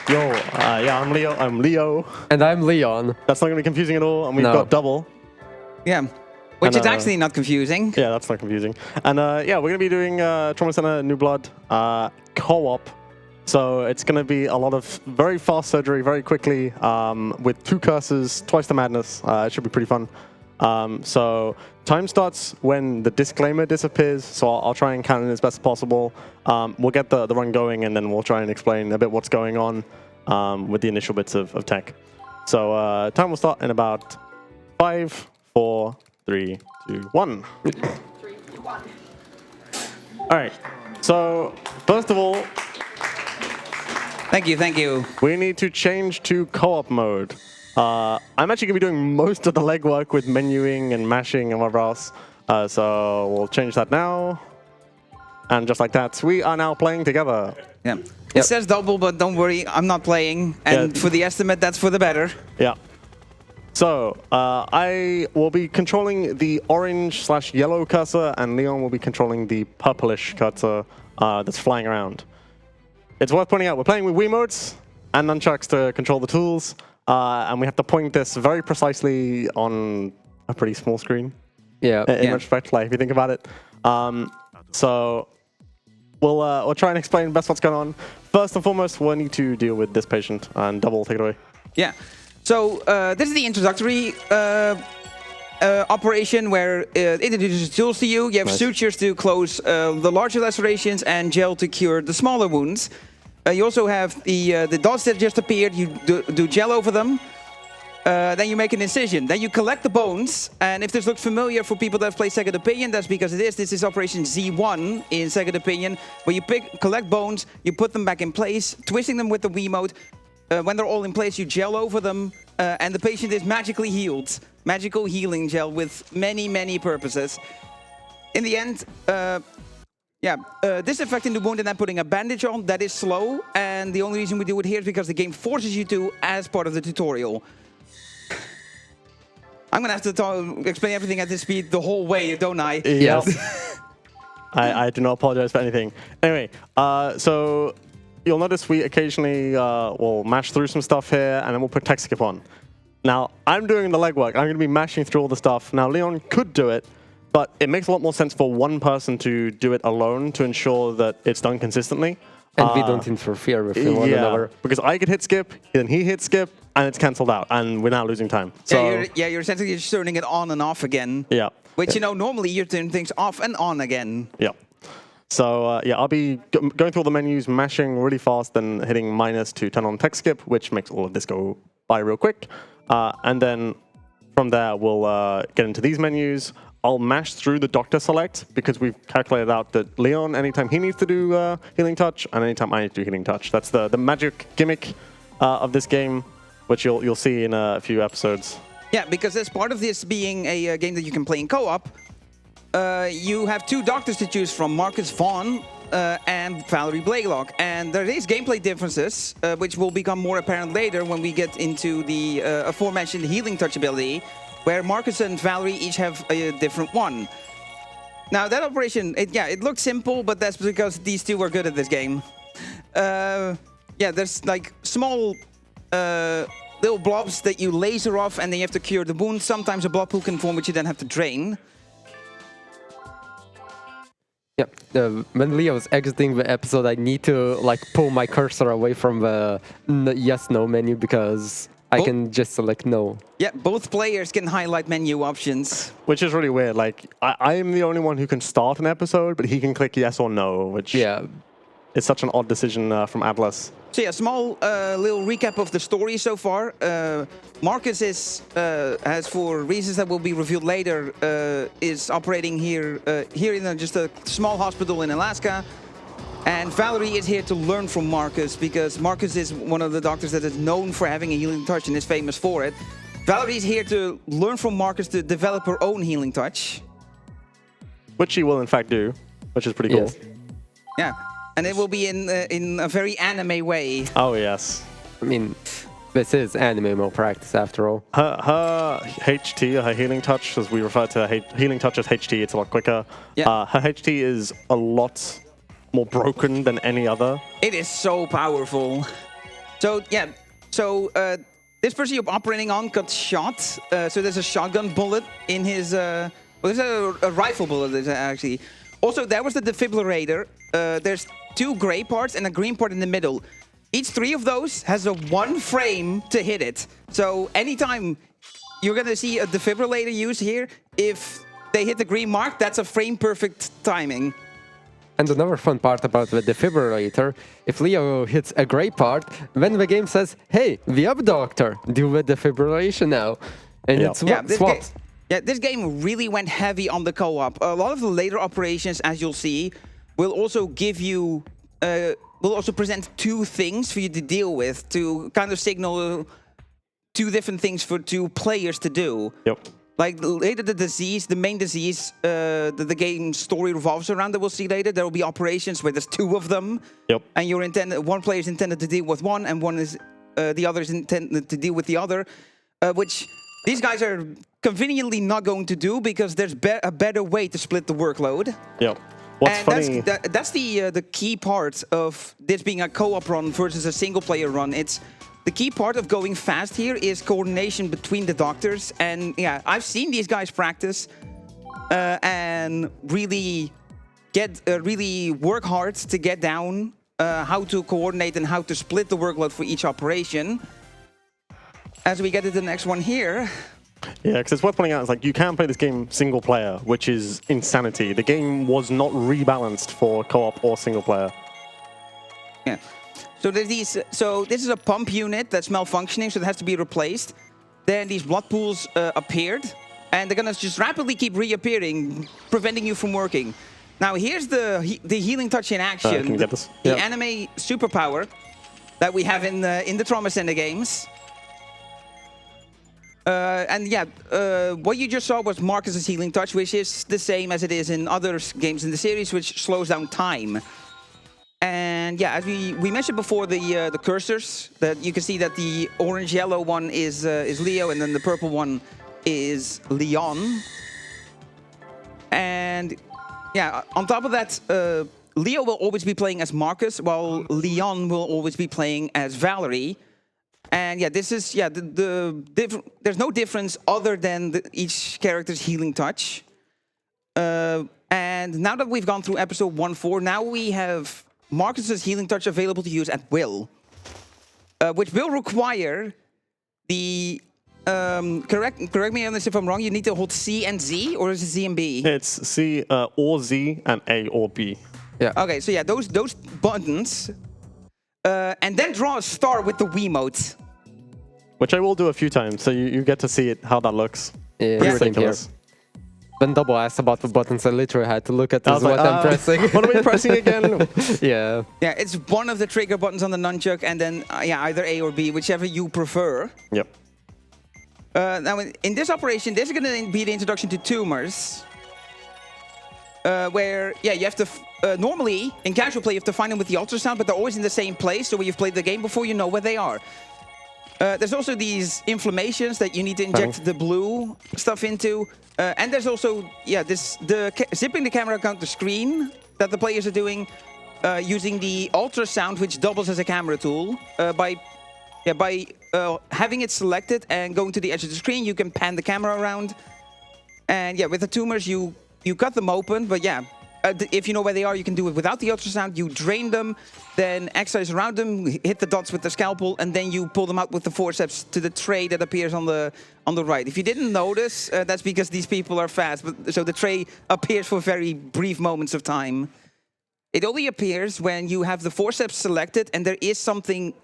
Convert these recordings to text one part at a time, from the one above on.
Yo, yeah, I'm Leo. I'm Leo. And I'm Leon. That's not going to be confusing at all. And we've got Double. Yeah. Which And, is actually not confusing. Yeah, that's not confusing. And yeah, we're going to be doing Trauma Center New Blood co-op. So it's going to be a lot of very fast surgery very quickly with 2 curses, twice the madness. It should be pretty fun. So time starts when the disclaimer disappears. So I'll try and count it as best as possible. We'll get the run going, and then we'll try and explain a bit what's going on with the initial bits of tech. So time will start in about 5, 4, 3, 2, 1. 3, 2, 1. All right. So first of all, Thank you, thank you. we need to change to co-op mode. I'm actually going to be doing most of the legwork with menuing and mashing and whatever else. So we'll change that now. And just like that, we are now playing together. Yeah. It says double, but don't worry, I'm not playing. And for the estimate, that's for the better. Yeah. So I will be controlling the orange/yellow cursor, and Leon will be controlling the purplish cursor that's flying around. It's worth pointing out, we're playing with Wiimotes and nunchucks to control the tools. And we have to point this very precisely on a pretty small screen. Yeah. In retrospect, like if you think about it. So we'll try and explain best what's going on. First and foremost, we'll need to deal with this patient, and Double, take it away. Yeah. So this is the introductory operation where it introduces tools to you. You have sutures to close the larger lacerations and gel to cure the smaller wounds. You also have the dots that just appeared. You do gel over them. Then you make an incision. Then you collect the bones. And if this looks familiar for people that have played Second Opinion, that's because it is. This is Operation Z1 in Second Opinion, where you collect bones, you put them back in place, twisting them with the Wiimote. When they're all in place, you gel over them, and the patient is magically healed. Magical healing gel with many, many purposes. In the end, disinfecting the wound and then putting a bandage on, that is slow. And the only reason we do it here is because the game forces you to as part of the tutorial. I'm going to have to explain everything at this speed the whole way, don't I? Yes. I do not apologize for anything. Anyway, so you'll notice we occasionally will mash through some stuff here, and then we'll put tech skip on. Now, I'm doing the legwork. I'm going to be mashing through all the stuff. Now, Leon could do it, but it makes a lot more sense for one person to do it alone to ensure that it's done consistently. And we don't interfere with one another. Because I could hit skip, then he hits skip, and it's cancelled out, and we're now losing time. So, you're essentially just turning it on and off again. Yeah. Which, normally you're turning things off and on again. Yeah. So, I'll be going through all the menus, mashing really fast, then hitting minus to turn on tech skip, which makes all of this go by real quick. And then from there, we'll get into these menus. I'll mash through the doctor select because we've calculated out that Leon, anytime he needs to do healing touch, and anytime I need to do healing touch. That's the magic gimmick of this game, which you'll see in a few episodes. Yeah, because as part of this being a game that you can play in co-op, you have 2 doctors to choose from, Marcus Vaughn and Valerie Blaylock. And there is gameplay differences, which will become more apparent later when we get into the aforementioned healing touch ability, where Marcus and Valerie each have a different one. Now, that operation, it looks simple, but that's because these 2 are good at this game. There's like small little blobs that you laser off, and then you have to cure the wound. Sometimes a blob pool can form, which you then have to drain. Yeah, when Leo's exiting the episode, I need to pull my cursor away from the yes/no menu because I can just select no. Yeah, both players can highlight menu options. Which is really weird. Like, I am the only one who can start an episode, but he can click yes or no, which is such an odd decision from Atlas. So yeah, small little recap of the story so far. Marcus has, for reasons that will be revealed later, is operating here in just a small hospital in Alaska. And Valerie is here to learn from Marcus, because Marcus is one of the doctors that is known for having a healing touch and is famous for it. Valerie is here to learn from Marcus to develop her own healing touch. Which she will, in fact, do, which is pretty cool. Yeah, and it will be in a very anime way. Oh, yes. I mean, this is anime malpractice, after all. Her HT, her healing touch, as we refer to healing touch as HT, it's a lot quicker. Yeah. Her HT is a lot more broken than any other. It is so powerful. So yeah, so this person you're operating on got shot. So there's a shotgun bullet in his. Well, there's a rifle bullet actually. Also, that was the defibrillator. There's 2 gray parts and a green part in the middle. Each 3 of those has a 1 frame to hit it. So anytime you're gonna see a defibrillator used here, if they hit the green mark, that's a frame perfect timing. And another fun part about the defibrillator, if Leo hits a gray part, then the game says, hey, we have a doctor, do the defibrillation now. And it's swapped. Yeah, this game really went heavy on the co-op. A lot of the later operations, as you'll see, will also give you, will also present 2 things for you to deal with, to kind of signal 2 different things for 2 players to do. Yep. Like later, the main disease that the game story revolves around that we'll see later. There will be operations where there's 2 of them. Yep. And you're one player is intended to deal with one, and the other is intended to deal with the other, which these guys are conveniently not going to do because there's a better way to split the workload. Yep. What's and funny? That's the key part of this being a co-op run versus a single-player run. It's the key part of going fast here is coordination between the doctors. And yeah, I've seen these guys practice and really work hard to get down how to coordinate and how to split the workload for each operation. As we get to the next one here. Yeah, because it's worth pointing out, it's like you can play this game single player, which is insanity. The game was not rebalanced for co-op or single player. Yeah. So there's these. So this is a pump unit that's malfunctioning, so it has to be replaced. Then these blood pools appeared, and they're gonna just rapidly keep reappearing, preventing you from working. Now here's the healing touch in action. Can you get this? The anime superpower that we have in the Trauma Center games. And yeah, what you just saw was Marcus's healing touch, which is the same as it is in other games in the series, which slows down time. And yeah, as we mentioned before, the cursors, that you can see that the orange-yellow one is Leo, and then the purple one is Leon. And yeah, on top of that, Leo will always be playing as Marcus, while Leon will always be playing as Valerie. And yeah, this is there's no difference other than each character's healing touch. And now that we've gone through episode 1-4, now we have Marcus's healing touch available to use at will, which will require the correct me on this if I'm wrong. You need to hold C and Z, or is it Z and B? It's C or Z and A or B. Yeah. Okay, so yeah, those buttons, and then draw a star with the Wiimote. Which I will do a few times, so you get to see it how that looks. Yeah, Pretty same here. ridiculous. When Double asked about the buttons, I literally had to look at this, like, what I'm pressing. What are we pressing again? Yeah. Yeah, it's one of the trigger buttons on the nunchuck, and then yeah, either A or B, whichever you prefer. Yep. Now, in this operation, this is going to be the introduction to tumors, where yeah, you have to normally in casual play you have to find them with the ultrasound, but they're always in the same place. So when you've played the game before, you know where they are. There's also these inflammations that you need to inject the blue stuff into. And there's also, yeah, zipping the camera around the screen that the players are doing using the ultrasound, which doubles as a camera tool. By having it selected and going to the edge of the screen, you can pan the camera around. And yeah, with the tumors, you cut them open, but yeah, if you know where they are, you can do it without the ultrasound. You drain them, then exercise around them, hit the dots with the scalpel, and then you pull them out with the forceps to the tray that appears on the right. If you didn't notice, that's because these people are fast. So the tray appears for very brief moments of time. It only appears when you have the forceps selected and there is something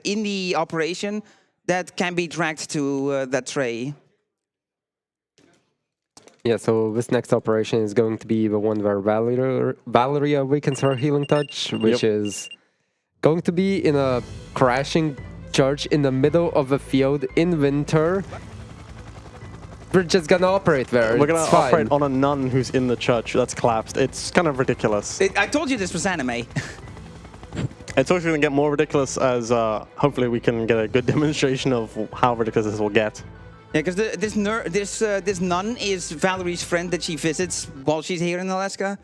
in the operation that can be dragged to that tray. Yeah, so this next operation is going to be the one where Valerie awakens her healing touch, which is going to be in a crashing church in the middle of a field in winter. We're just gonna operate there. We're gonna operate on a nun who's in the church that's collapsed. It's kind of ridiculous. I told you this was anime. It's also going to get more ridiculous as hopefully we can get a good demonstration of how ridiculous this will get. Yeah, because this nun is Valerie's friend that she visits while she's here in Alaska.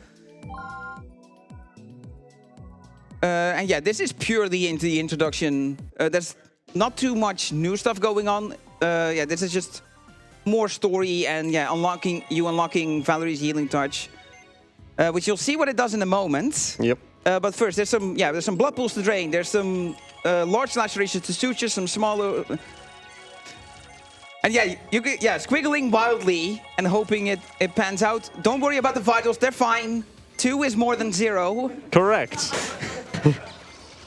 And yeah, this is purely into the introduction. There's not too much new stuff going on. Yeah, this is just more story and yeah, unlocking Valerie's healing touch, which you'll see what it does in a moment. Yep. But first, there's some blood pools to drain. There's some large lacerations to suture, some smaller. And yeah, squiggling wildly and hoping it pans out. Don't worry about the vitals, they're fine. 2 is more than 0. Correct.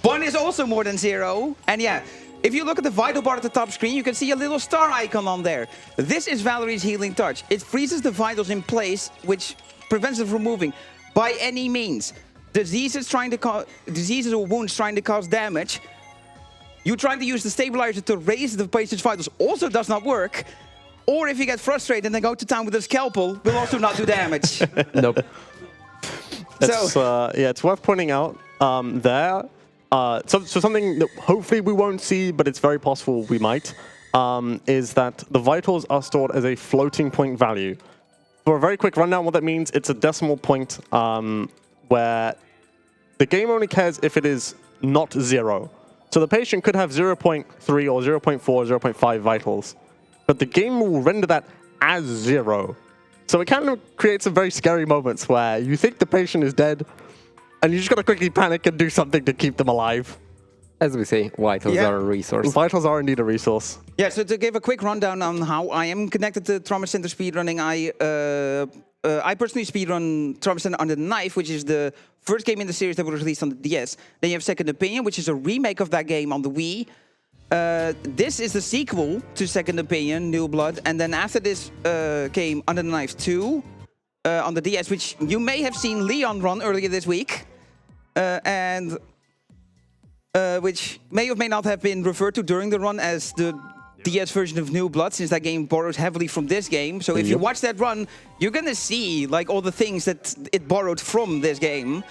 1 is also more than 0. And yeah, if you look at the vital bar at the top screen, you can see a little star icon on there. This is Valerie's healing touch. It freezes the vitals in place, which prevents them from moving by any means. Diseases or wounds trying to cause damage. You trying to use the stabilizer to raise the patient's vitals also does not work. Or if you get frustrated and then go to town with a scalpel, will also not do damage. Nope. It's worth pointing out there. So something that hopefully we won't see, but it's very possible we might, is that the vitals are stored as a floating point value. For a very quick rundown, what that means, it's a decimal point where the game only cares if it is not 0. So the patient could have 0.3 or 0.4 or 0.5 vitals, but the game will render that as 0. So it kind of creates some very scary moments where you think the patient is dead, and you just got to quickly panic and do something to keep them alive. As we say, vitals are a resource. Vitals are indeed a resource. Yeah, so to give a quick rundown on how I am connected to Trauma Center speedrunning, I personally speedrun Trauma Center Under the Knife, which is the first game in the series that was released on the DS. Then you have Second Opinion, which is a remake of that game on the Wii. This is the sequel to Second Opinion, New Blood. And then after this came Under the Knife 2 on the DS, which you may have seen Leon run earlier this week. Which may or may not have been referred to during the run as the DS version of New Blood, since that game borrows heavily from this game. So if you watch that run, you're gonna see like all the things that it borrowed from this game.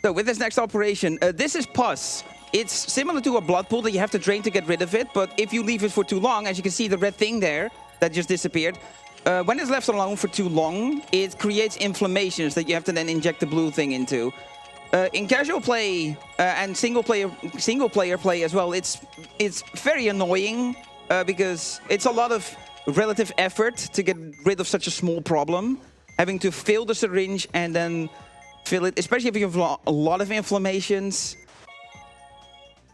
So with this next operation, this is pus. It's similar to a blood pool that you have to drain to get rid of it, but if you leave it for too long, as you can see the red thing there that just disappeared, when it's left alone for too long, it creates inflammations that you have to then inject the blue thing into. In casual play and single player play as well, it's very annoying because it's a lot of relative effort to get rid of such a small problem. Having to fill the syringe and then fill it, especially if you have a lot of inflammations.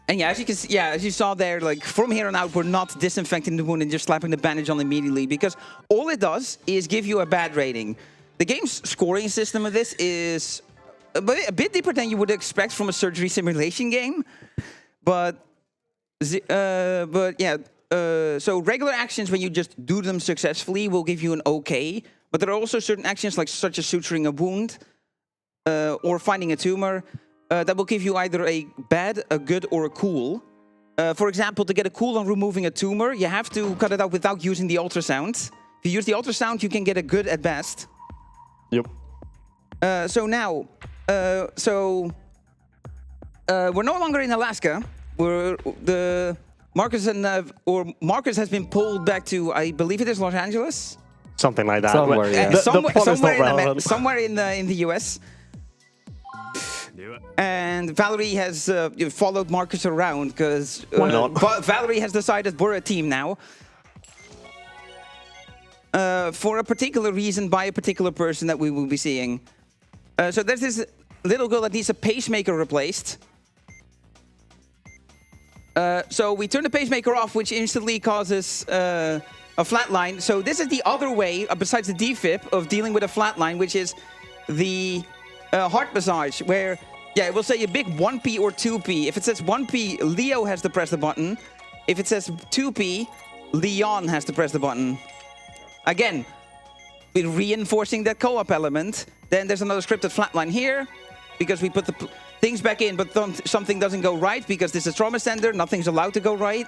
And yeah, as you can see, as you saw there, like from here on out, we're not disinfecting the wound and just slapping the bandage on immediately, because all it does is give you a bad rating. The game's scoring system of this is a bit deeper than you would expect from a surgery simulation game, so regular actions, when you just do them successfully, will give you an OK. But there are also certain actions, like such as suturing a wound or finding a tumor, that will give you either a bad, a good, or a cool. For example, to get a cool on removing a tumor, you have to cut it out without using the ultrasound. If you use the ultrasound, you can get a good at best. Yep. So now. We're no longer in Alaska. Marcus has been pulled back to, I believe it is Los Angeles. Something like that. Somewhere, yeah. Somewhere in the US. And Valerie has followed Marcus around because Valerie has decided we're a team now. For a particular reason by a particular person that we will be seeing. So there's this little girl that needs a pacemaker replaced. So we turn the pacemaker off, which instantly causes a flatline. So this is the other way, besides the defib, of dealing with a flatline, which is the heart massage, where, it will say a big 1p or 2p. If it says 1p, Leo has to press the button. If it says 2p, Leon has to press the button. Again, we're reinforcing that co-op element. Then there's another scripted flatline here, because we put the things back in, but something doesn't go right, because this is Trauma Center, nothing's allowed to go right.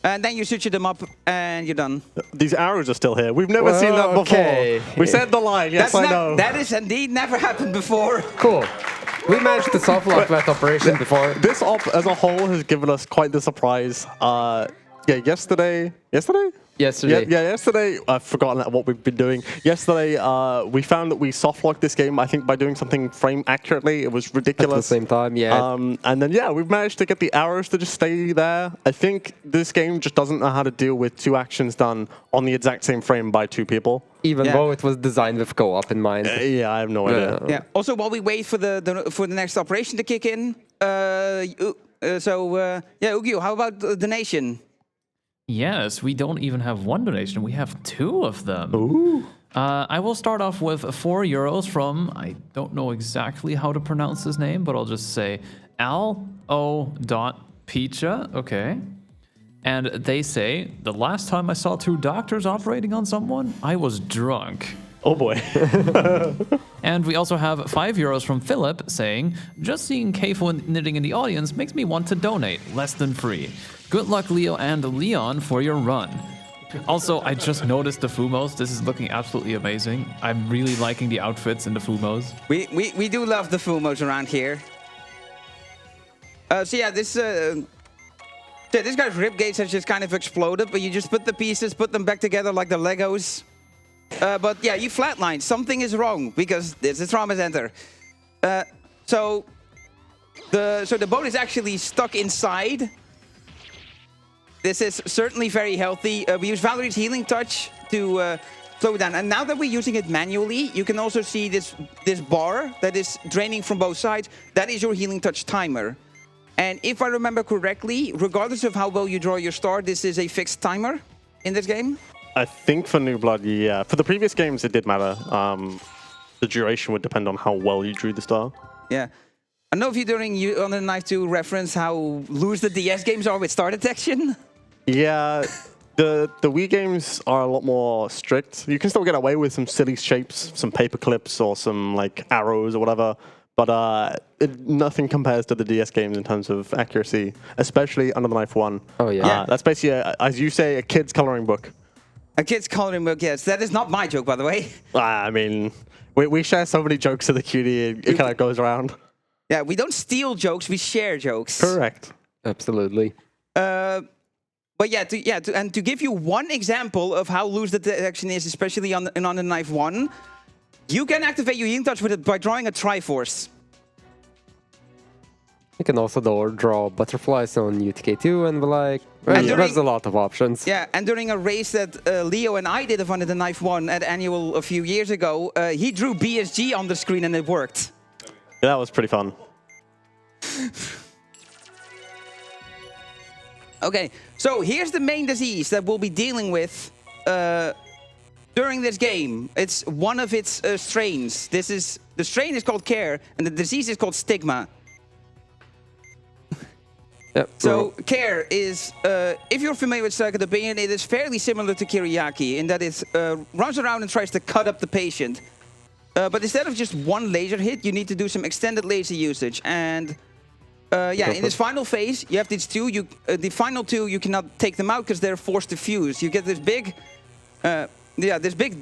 And then you suture them up, and you're done. These arrows are still here. We've never seen that before. We said the line, yes, I know. That is indeed never happened before. Cool. We managed to soft lock that operation before. This op as a whole has given us quite the surprise. Yesterday? Yesterday. Yeah, yesterday, I've forgotten what we've been doing. Yesterday, we found that we soft-locked this game, I think, by doing something frame accurately. It was ridiculous. At the same time, yeah. And then, yeah, we've managed to get the arrows to just stay there. I think this game just doesn't know how to deal with 2 actions done on the exact same frame by 2 people. Even though it was designed with co-op in mind. Yeah, I have no idea. Yeah. Also, while we wait for the next operation to kick in, ugyuu, how about the donation? Yes, we don't even have 1 donation. We have 2 of them. Ooh. I will start off with €4 from, I don't know exactly how to pronounce his name, but I'll just say L.O.Picha. Okay. And they say, the last time I saw 2 doctors operating on someone, I was drunk. Oh boy. And we also have €5 from Philip saying, just seeing Keifo knitting in the audience makes me want to donate, less than free. Good luck, Leo and Leon, for your run. Also, I just noticed the Fumos. This is looking absolutely amazing. I'm really liking the outfits in the Fumos. We do love the Fumos around here. This guy's ribcage has just kind of exploded, but you just put the pieces, put them back together like the Legos. But yeah, you flatlined. Something is wrong because there's a trauma center. So the boat is actually stuck inside. This is certainly very healthy. We use Valerie's healing touch to slow it down. And now that we're using it manually, you can also see this bar that is draining from both sides. That is your healing touch timer. And if I remember correctly, regardless of how well you draw your star, this is a fixed timer in this game. I think for New Blood, yeah. For the previous games, it did matter. The duration would depend on how well you drew the star. Yeah. I don't know if you're doing on the Knife 2 reference how loose the DS games are with star detection. Yeah, the Wii games are a lot more strict. You can still get away with some silly shapes, some paper clips or some like arrows or whatever, but nothing compares to the DS games in terms of accuracy, especially Under the Knife 1. Oh, yeah. That's basically, as you say, a kid's coloring book. A kid's coloring book, yes. That is not my joke, by the way. I mean, we share so many jokes to the cutie, it kind of goes around. Yeah, we don't steal jokes, we share jokes. Correct. Absolutely. But to give you one example of how loose the detection is, especially on the Knife 1, you can activate your healing touch with it by drawing a Triforce. You can also draw butterflies on UTK2 and there's a lot of options. Yeah, and during a race that Leo and I did of Under the Knife 1 at Annual a few years ago, he drew BSG on the screen and it worked. Yeah, that was pretty fun. Okay, so here's the main disease that we'll be dealing with during this game. It's one of its strains. The strain is called Care, and the disease is called Stigma. Yep. So Care is, if you're familiar with Second Opinion, it is fairly similar to Kiriaki in that it runs around and tries to cut up the patient. But instead of just one laser hit, you need to do some extended laser usage. And in this final phase, you have these 2. The final 2, you cannot take them out because they're forced to fuse. You get this big,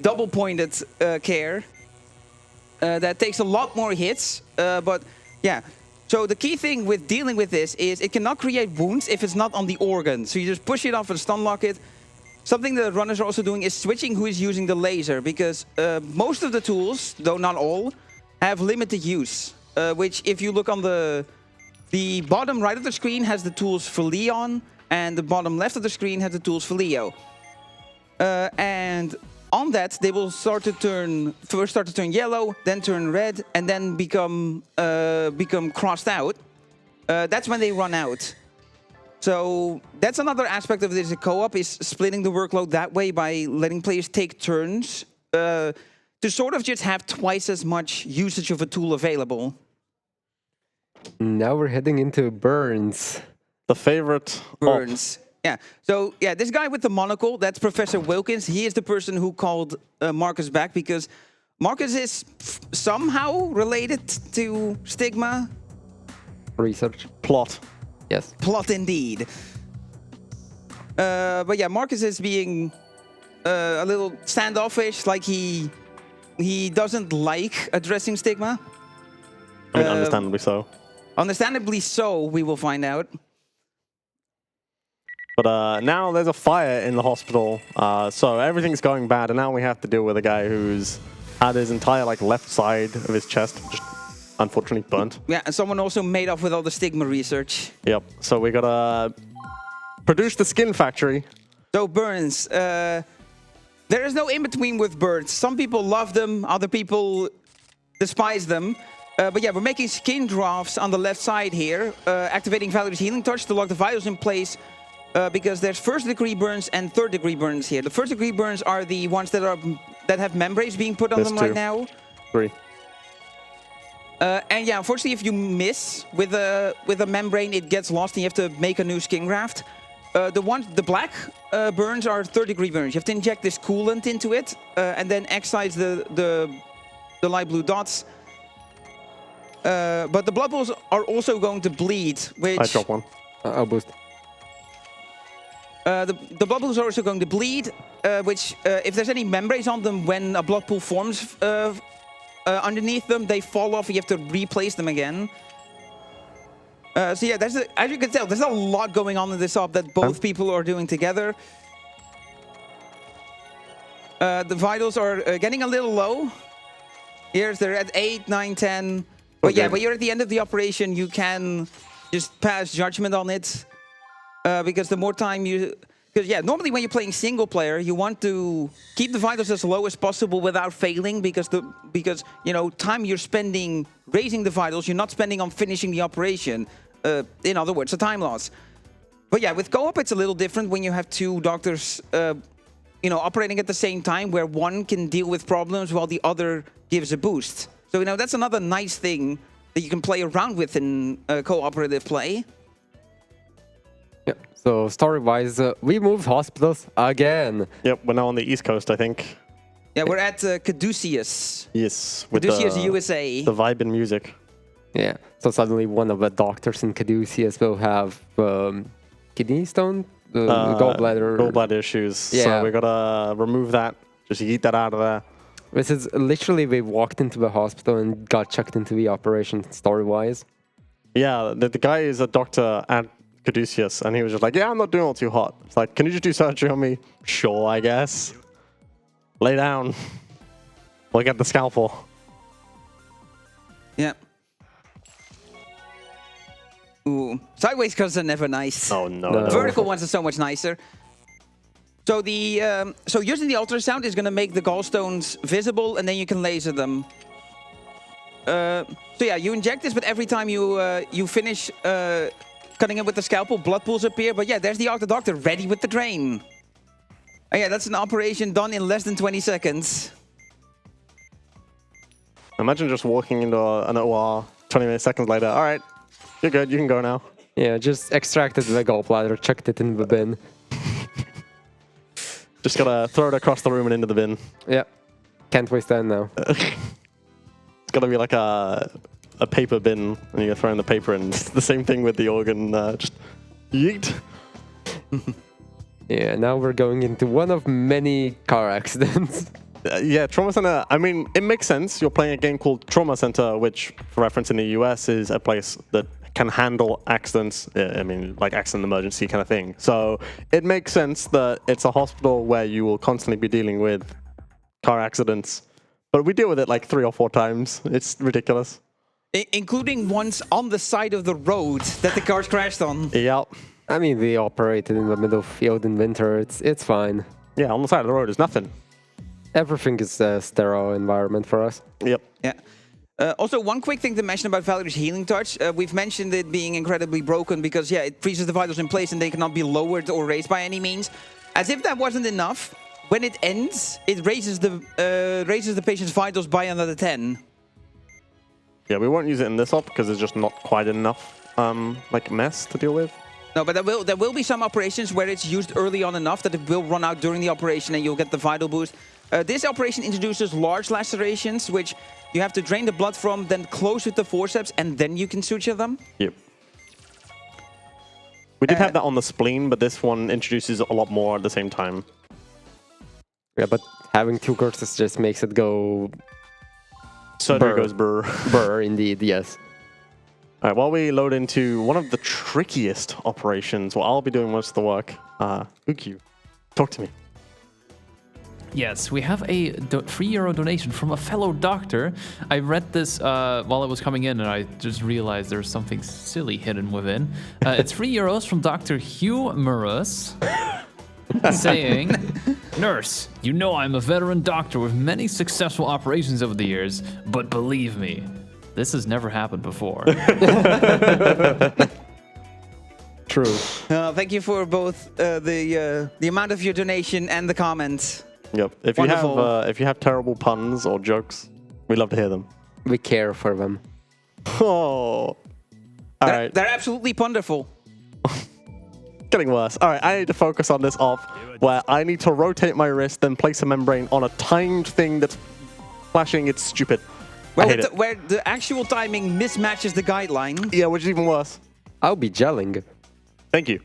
double-pointed Care that takes a lot more hits. So the key thing with dealing with this is it cannot create wounds if it's not on the organ. So you just push it off and stun lock it. Something that runners are also doing is switching who is using the laser, because most of the tools, though not all, have limited use. Which, if you look on the bottom right of the screen has the tools for Leon, and the bottom left of the screen has the tools for Leo. And on that, they will start to turn yellow, then turn red, and then become crossed out. That's when they run out. So that's another aspect of this co-op, is splitting the workload that way by letting players take turns to sort of just have twice as much usage of a tool available. Now we're heading into Burns. The favorite. Burns. Yeah. So, yeah, this guy with the monocle, that's Professor Wilkins. He is the person who called Marcus back because Marcus is somehow related to Stigma. Research. Plot. Yes. Plot indeed. But yeah, Marcus is being a little standoffish, like he doesn't like addressing Stigma. I mean, understandably so. Understandably so, we will find out. But now there's a fire in the hospital, so everything's going bad, and now we have to deal with a guy who's had his entire like left side of his chest just unfortunately burnt. Yeah, and someone also made off with all the stigma research. Yep. So we gotta produce the skin factory. So burns. There is no in between with burns. Some people love them, other people despise them. But yeah, we're making skin drafts on the left side here, activating Valerie's healing touch to lock the vitals in place. Because there's first degree burns and third degree burns here. The first degree burns are the ones that have membranes being put on them right now. 3. And yeah, unfortunately, if you miss with a membrane, it gets lost, and you have to make a new skin graft. The black burns are third degree burns. You have to inject this coolant into it, and then excise the light blue dots. But the blood pools are also going to bleed, which I drop one. I'll boost. The blood pools are also going to bleed, which, if there's any membranes on them when a blood pool forms underneath them, they fall off and you have to replace them again. So yeah, as you can tell, there's a lot going on in this op that both people are doing together. The vitals are getting a little low. Here, they're at 8, 9, 10. But yeah, when you're at the end of the operation, you can just pass judgment on it. Because the more time you... Because yeah, normally when you're playing single player, you want to keep the vitals as low as possible without failing, because you know, time you're spending raising the vitals, you're not spending on finishing the operation. In other words, a time loss. But yeah, with co-op, it's a little different when you have two doctors, you know, operating at the same time, where one can deal with problems while the other gives a boost. So you know, that's another nice thing that you can play around with in cooperative play. Yep. So story-wise, we moved hospitals again. Yep, we're now on the East Coast, I think. Yeah, we're at Caduceus. Yes, with Caduceus, USA. The vibe and music. Yeah. So suddenly one of the doctors in Caduceus will have kidney stone, gallbladder. Gallbladder issues. Yeah. So we gotta remove that. Just yeet that out of there. This is literally they walked into the hospital and got chucked into the operation story-wise. Yeah, the guy is a doctor at Caduceus, and he was just like, yeah, I'm not doing all too hot. It's like, can you just do surgery on me? Sure, I guess. Lay down. We'll get the scalpel. Yeah. Ooh, sideways cuts are never nice. Oh, no. Vertical ones are so much nicer. So so using the ultrasound is going to make the gallstones visible, and then you can laser them. So yeah, you inject this, but every time you finish cutting it with the scalpel, blood pools appear. But yeah, there's the doctor ready with the drain. Oh yeah, that's an operation done in less than 20 seconds. Imagine just walking into an OR 20 seconds later. All right, you're good. You can go now. Yeah, just extracted the gallbladder, chucked it in the bin. Just gotta throw it across the room and into the bin. Yeah, can't waste that now. It's gotta be like a paper bin, and you're throwing the paper in. It's the same thing with the organ. Just yeet. Yeah, now we're going into one of many car accidents. Yeah, Trauma Center, I mean, it makes sense. You're playing a game called Trauma Center, which, for reference, in the US is a place that can handle accidents, I mean, like accident emergency kind of thing. So it makes sense that it's a hospital where you will constantly be dealing with car accidents. But we deal with it like 3 or 4 times. It's ridiculous. Including ones on the side of the road that the cars crashed on. Yep. I mean, we operated in the middle of field in winter. It's fine. Yeah, on the side of the road is nothing. Everything is a sterile environment for us. Yep. Yeah. Also, one quick thing to mention about Valerie's healing touch. We've mentioned it being incredibly broken because, yeah, it freezes the vitals in place and they cannot be lowered or raised by any means. As if that wasn't enough, when it ends, it raises the patient's vitals by another 10. Yeah, we won't use it in this op because there's just not quite enough like mess to deal with. No, but there will be some operations where it's used early on enough that it will run out during the operation and you'll get the vital boost. This operation introduces large lacerations, which you have to drain the blood from, then close with the forceps, and then you can suture them. Yep. We did have that on the spleen, but this one introduces a lot more at the same time. Yeah, but having 2 curses just makes it go... Surgery goes brr. Brr, indeed, yes. All right, while we load into one of the trickiest operations, well, I'll be doing most of the work. ugyuu, talk to me. Yes, we have a €3 donation from a fellow doctor. I read this while it was coming in, and I just realized there's something silly hidden within. It's €3 from Dr. Humorous, saying, "Nurse, you know I'm a veteran doctor with many successful operations over the years, but believe me, this has never happened before." True. Thank you for both the amount of your donation and the comments. Yep. If you have terrible puns or jokes, we love to hear them. We care for them. Oh. All right. They're absolutely wonderful. Getting worse. All right, I need to focus on this off, where I need to rotate my wrist, then place a membrane on a timed thing that's flashing. It's stupid. I hate it. Where the actual timing mismatches the guideline. Yeah, which is even worse. I'll be gelling. Thank you.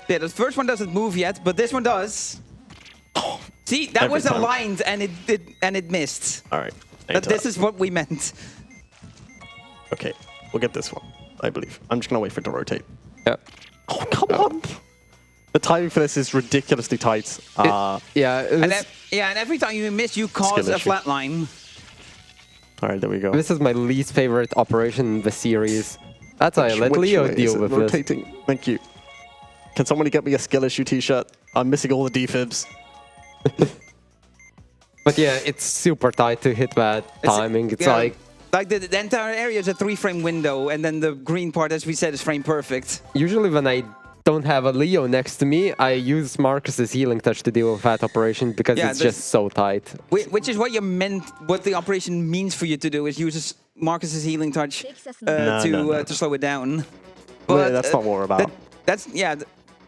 Yeah, the first one doesn't move yet, but this one does. See, that Every was time. aligned and it missed. All right. But this is what we meant. Okay, we'll get this one, I believe. I'm just going to wait for it to rotate. Yeah. Oh, come on. The timing for this is ridiculously tight. Yeah. And every time you miss, you cause Skill a issue. flat line. All right, there we go. This is my least favorite operation in the series. That's why I let Which Leo way is deal it with this. rotating? Thank you. Can somebody get me a skill issue t-shirt? I'm missing all the defibs. But yeah, it's super tight to hit that timing. It's yeah, like the entire area is a 3-frame window, and then the green part, as we said, is frame perfect. usually when I don't have a Leo next to me, I use Marcus's healing touch to deal with that operation because Yeah, it's just so tight. Which is what you meant. What the operation means for you to do is use Marcus's healing touch No. to slow it down. Well, that's not what we're about. That's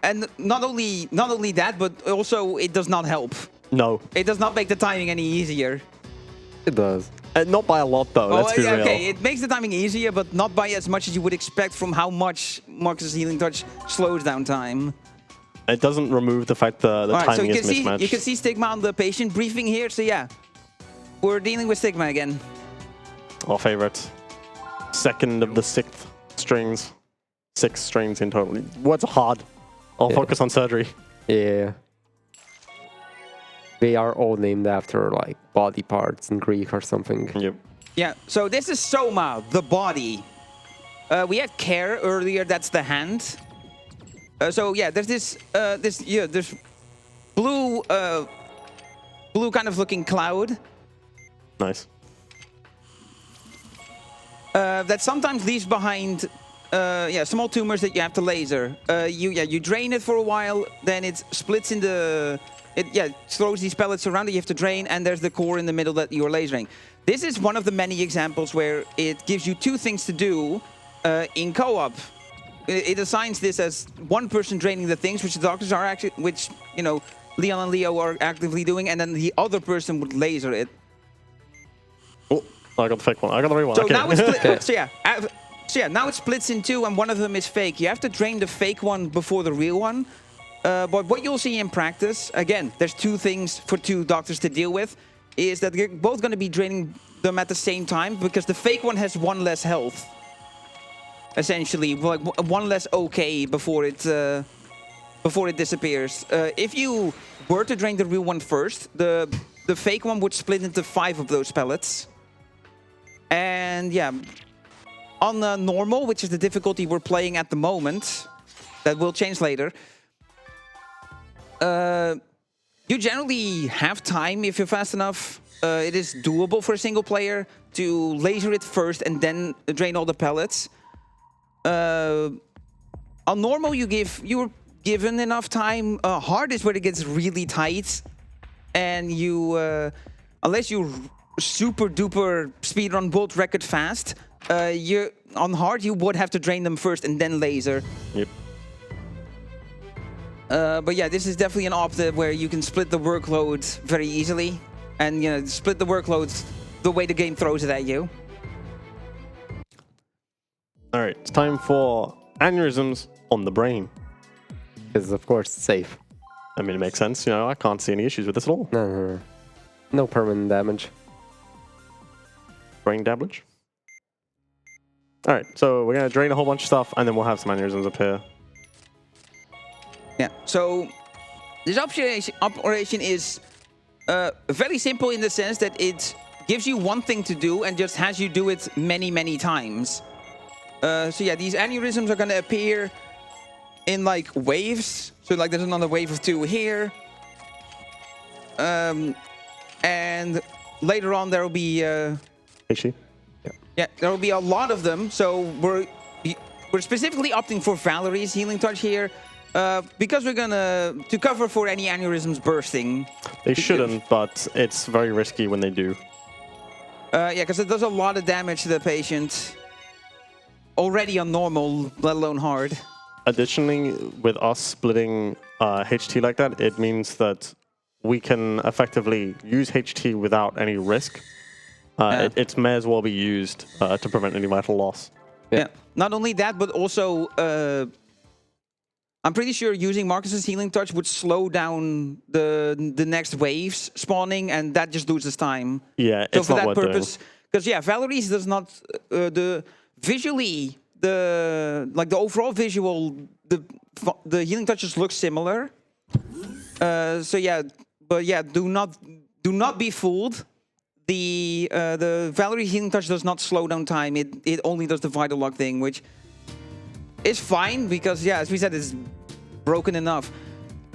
and not only that, but also it does not help. No. It does not make the timing any easier. It does. Not by a lot, though. Let's be real. Okay, it makes the timing easier, but not by as much as you would expect from how much Marcus's healing touch slows down time. It doesn't remove the fact the All right, so timing you is can see mismatched. you can see Stigma on the patient briefing here. So yeah, we're dealing with Stigma again. Our favorite. Second of the sixth strings. 6 strings in total. Words are hard. I'll focus on surgery. Yeah. They are all named after like body parts in Greek or something. Yep. Yeah, so this is Soma, the body. We had Care earlier, that's the hand. So yeah, there's this blue blue kind of looking cloud Nice. that sometimes leaves behind small tumors that you have to laser. You drain it for a while, then it splits into it throws these pellets around it, you have to drain, and there's the core in the middle that you're lasering. This is one of the many examples where it gives you 2 things to do in co-op. It assigns this as one person draining the things, which the doctors are actually, which, you know, Leon and Leo are actively doing, and then the other person would laser it. Oh, I got the fake one. I got the real one. So okay. now it's split, so now it splits in 2, and one of them is fake. You have to drain the fake one before the real one. But what you'll see in practice, again, there's 2 things for 2 doctors to deal with, is that they're both going to be draining them at the same time, because the fake one has 1 less health. Essentially, like 1 less OK before it disappears. If you were to drain the real one first, the fake one would split into 5 of those pellets. And yeah, on normal, which is the difficulty we're playing at the moment, that will change later. You generally have time if you're fast enough. It is doable for a single player to laser it first and then drain all the pellets. On normal, you're given enough time. Hard is where it gets really tight, and you, unless you super duper speedrun world record fast, on hard you would have to drain them first and then laser. Yep. But yeah, this is definitely an op where you can split the workload very easily, and you know, split the workload the way the game throws it at you. All right, it's time for aneurysms on the brain. Because of course it's safe. I mean, it makes sense. You know, I can't see any issues with this at all. No permanent damage. Brain damage. All right, so we're gonna drain a whole bunch of stuff, and then we'll have some aneurysms up here. Yeah, so this operation is very simple in the sense that it gives you one thing to do and just has you do it many, many times. So yeah, these aneurysms are going to appear in like waves. So like there's another wave of 2 here. And later on there will be... HT? Yeah, there will be a lot of them. So we're specifically opting for Valerie's Healing Touch here. Because we're gonna to cover for any aneurysms bursting. They shouldn't, but it's very risky when they do. Yeah, because it does a lot of damage to the patient. Already on normal, let alone hard. Additionally, with us splitting HT like that, it means that we can effectively use HT without any risk. It may as well be used to prevent any vital loss. Yeah. Not only that, but also I'm pretty sure using Marcus's Healing Touch would slow down the next waves spawning, and that just loses time. Yeah, so it's for not that worth purpose, because yeah, Valerie's does not visually the overall visual the Healing Touches look similar. So yeah, but yeah, do not be fooled. The Valerie Healing Touch does not slow down time. It only does the Vital Lock thing, which is fine because, yeah, as we said, it's broken enough.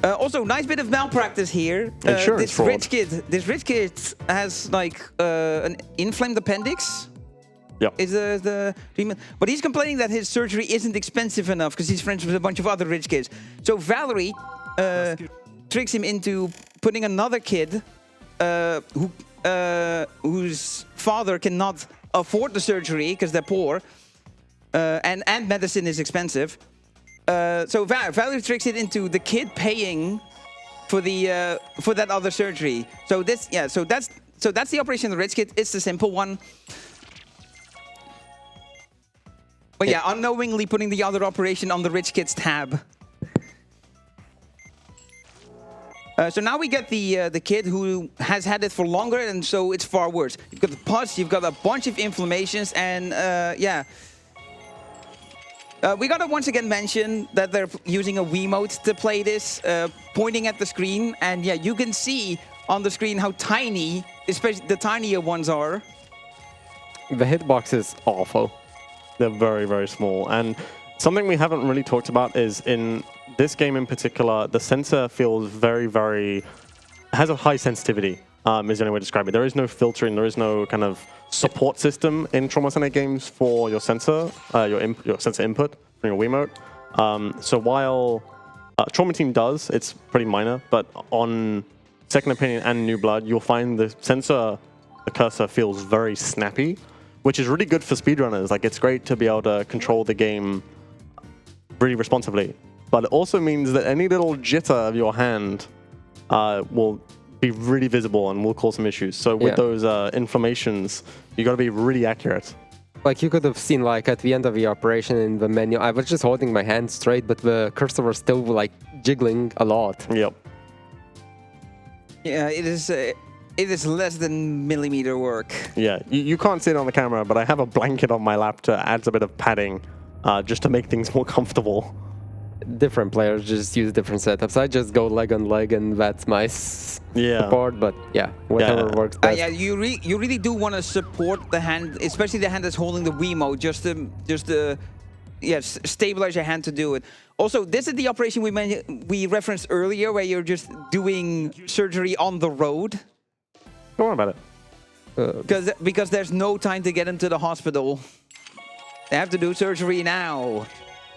Also, nice bit of malpractice here. Insurance fraud. This rich kid has like an inflamed appendix. Yeah. Is the treatment, but he's complaining that his surgery isn't expensive enough because he's friends with a bunch of other rich kids. So Valerie tricks him into putting another kid whose father cannot afford the surgery because they're poor. And medicine is expensive. So Valerie tricks it into the kid paying for that other surgery. So that's the operation of the rich kid. It's the simple one. But yeah, unknowingly putting the other operation on the rich kid's tab. So now we get the kid who has had it for longer, and so it's far worse. You've got the pus, you've got a bunch of inflammations, and yeah. We gotta once again mention that they're using a Wiimote to play this, pointing at the screen, and yeah, you can see on the screen how tiny, especially the tinier ones are. The hitbox is awful. They're very, very small. And something we haven't really talked about is in this game in particular, the sensor feels very, very... has a high sensitivity, is the only way to describe it. There is no filtering, there is no kind of support system in Trauma Center games for your sensor, your sensor input from your Wiimote. So while Trauma Team does, it's pretty minor, but on Second Opinion and New Blood, you'll find the sensor, the cursor feels very snappy, which is really good for speedrunners. Like, it's great to be able to control the game really responsibly. But it also means that any little jitter of your hand will be really visible and will cause some issues. So with those inflammations, you got to be really accurate. Like, you could have seen, like, at the end of the operation in the menu, I was just holding my hand straight, but the cursor was still, like, jiggling a lot. Yep. Yeah, it is less than millimeter work. Yeah, you can't see it on the camera, but I have a blanket on my lap to add a bit of padding just to make things more comfortable. Different players just use different setups. I just go leg on leg, and that's my support. But yeah, whatever works best. Yeah, you really do want to support the hand, especially the hand that's holding the Wiimote, just to stabilize your hand to do it. Also, this is the operation we referenced earlier, where you're just doing surgery on the road. Don't worry about it. Because there's no time to get into the hospital. They have to do surgery now.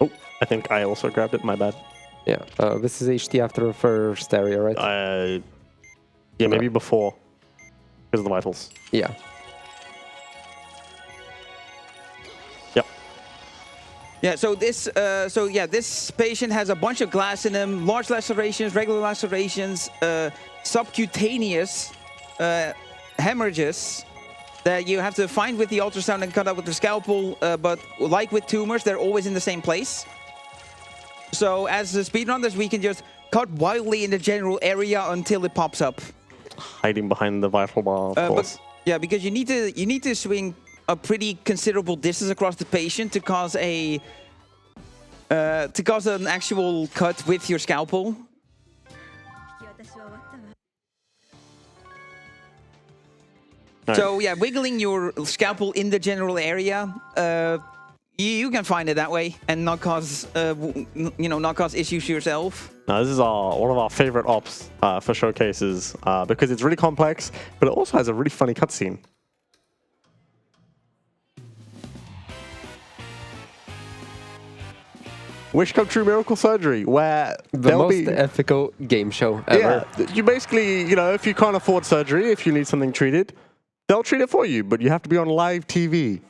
Oh, I think I also grabbed it. My bad. Yeah, this is HT after the first area, right? Yeah, maybe before, because of the vitals. Yeah. Yep. Yeah. So this patient has a bunch of glass in him, large lacerations, regular lacerations, subcutaneous hemorrhages that you have to find with the ultrasound and cut out with the scalpel, but like with tumors, they're always in the same place. So as the speedrunners, we can just cut wildly in the general area until it pops up. Hiding behind the vital bar, of course. But, yeah, because you need to swing a pretty considerable distance across the patient to cause an actual cut with your scalpel. So yeah, wiggling your scalpel in the general area, you can find it that way and not cause, not cause issues to yourself. Now, this is one of our favorite ops for showcases because it's really complex, but it also has a really funny cutscene. Wish Come True Miracle Surgery, where the most ethical game show ever. Yeah, you basically, if you can't afford surgery, if you need something treated, they'll treat it for you, but you have to be on live TV.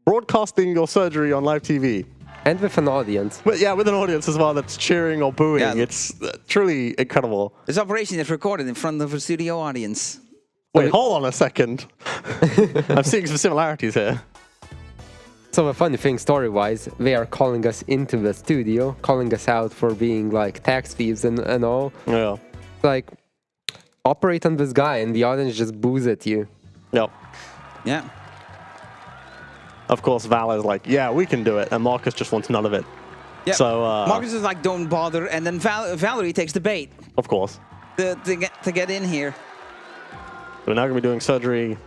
Broadcasting your surgery on live TV. And with an audience. But yeah, with an audience as well that's cheering or booing. Yeah. It's truly incredible. This operation is recorded in front of a studio audience. Wait, hold on a second. I'm seeing some similarities here. So the funny thing, story-wise, they are calling us into the studio, calling us out for being like tax thieves and all. Yeah. Like, operate on this guy and the audience just boos at you. Yep. Yeah. Of course, Val is like, yeah, we can do it. And Marcus just wants none of it. Yeah. So, Marcus is like, don't bother. And then Valerie takes the bait. Of course. To get in here. We're now going to be doing surgery.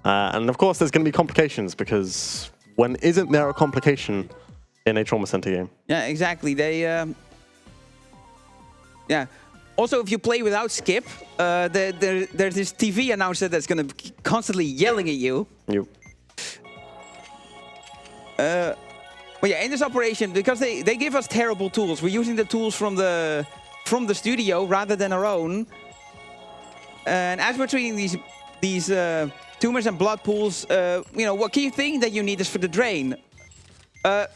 And of course, there's going to be complications because when isn't there a complication in a trauma center game? Yeah, exactly. Yeah. Also, if you play without skip, there's this TV announcer that's going to be constantly yelling at you. Yep. Well, yeah, in this operation, because they give us terrible tools, we're using the tools from the studio rather than our own. And as we're treating these tumors and blood pools, what key thing that you need is for the drain.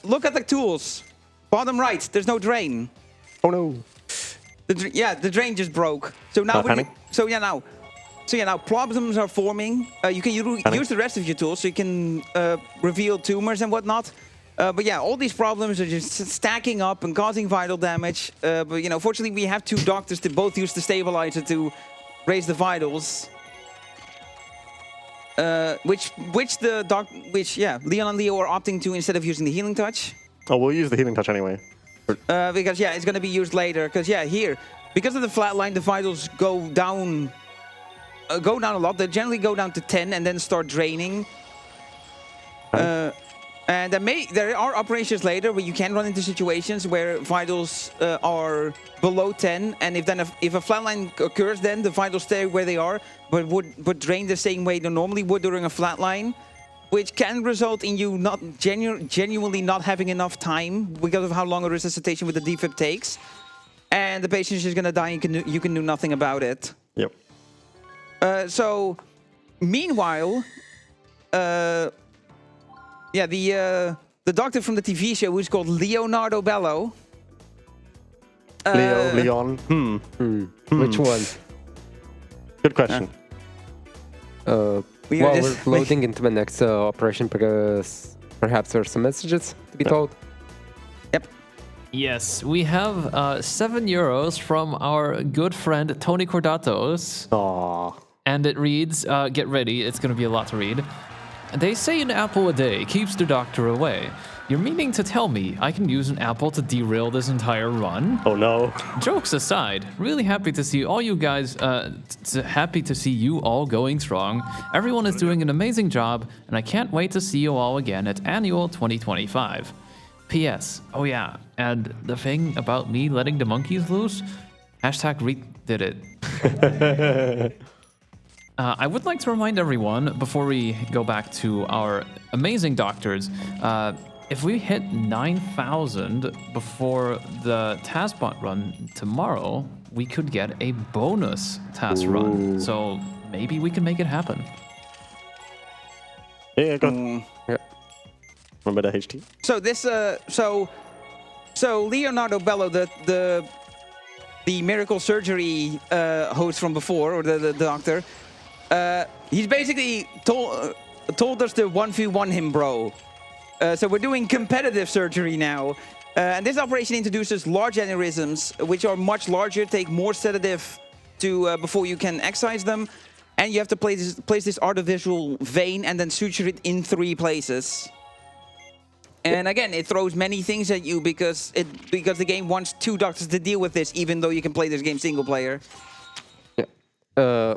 Look at the tools. Bottom right, there's no drain. Oh no. The drain just broke. So now now problems are forming. You can use the rest of your tools, so you can reveal tumors and whatnot. But yeah, all these problems are just stacking up and causing vital damage. But fortunately, we have two doctors to both use the stabilizer to raise the vitals. Which Leon and Leo are opting to instead of using the healing touch. Oh, we'll use the healing touch anyway. Because it's going to be used later. Because because of the flatline, the vitals go down a lot. They generally go down to 10 and then start draining. And there are operations later where you can run into situations where vitals are below 10, and if a flatline occurs, then the vitals stay where they are, but drain the same way they normally would during a flatline, which can result in you not genuinely not having enough time because of how long a resuscitation with the defib takes, and the patient is just gonna die. And you can do nothing about it. Yep. So, meanwhile, the doctor from the TV show, who's called Leonardo Bello. Leon. Which one? Good question. We're loading into the next operation because perhaps there are some messages to be told. Yep. Yes, we have €7 from our good friend Tony Cordatos. Aww. And it reads, get ready, it's going to be a lot to read. They say an apple a day keeps the doctor away. You're meaning to tell me I can use an apple to derail this entire run? Oh no. Jokes aside, really happy to see all you guys, happy to see you all going strong. Everyone is doing an amazing job, and I can't wait to see you all again at Annual 2025. P.S. Oh yeah, and the thing about me letting the monkeys loose? Hashtag did it. I would like to remind everyone, before we go back to our amazing doctors, if we hit 9,000 before the TASBot run tomorrow, we could get a bonus TAS run. So maybe we can make it happen. Yeah, go. Yeah. Remember the HT? So this, so Leonardo Bello, the miracle surgery host from before, or the doctor. He's basically told us to 1v1 him, bro. So we're doing competitive surgery now. And this operation introduces large aneurysms, which are much larger, take more sedative to before you can excise them. and you have to place this artificial vein and then suture it in 3 places. And again, it throws many things at you because the game wants 2 doctors to deal with this, even though you can play this game single player. Yeah,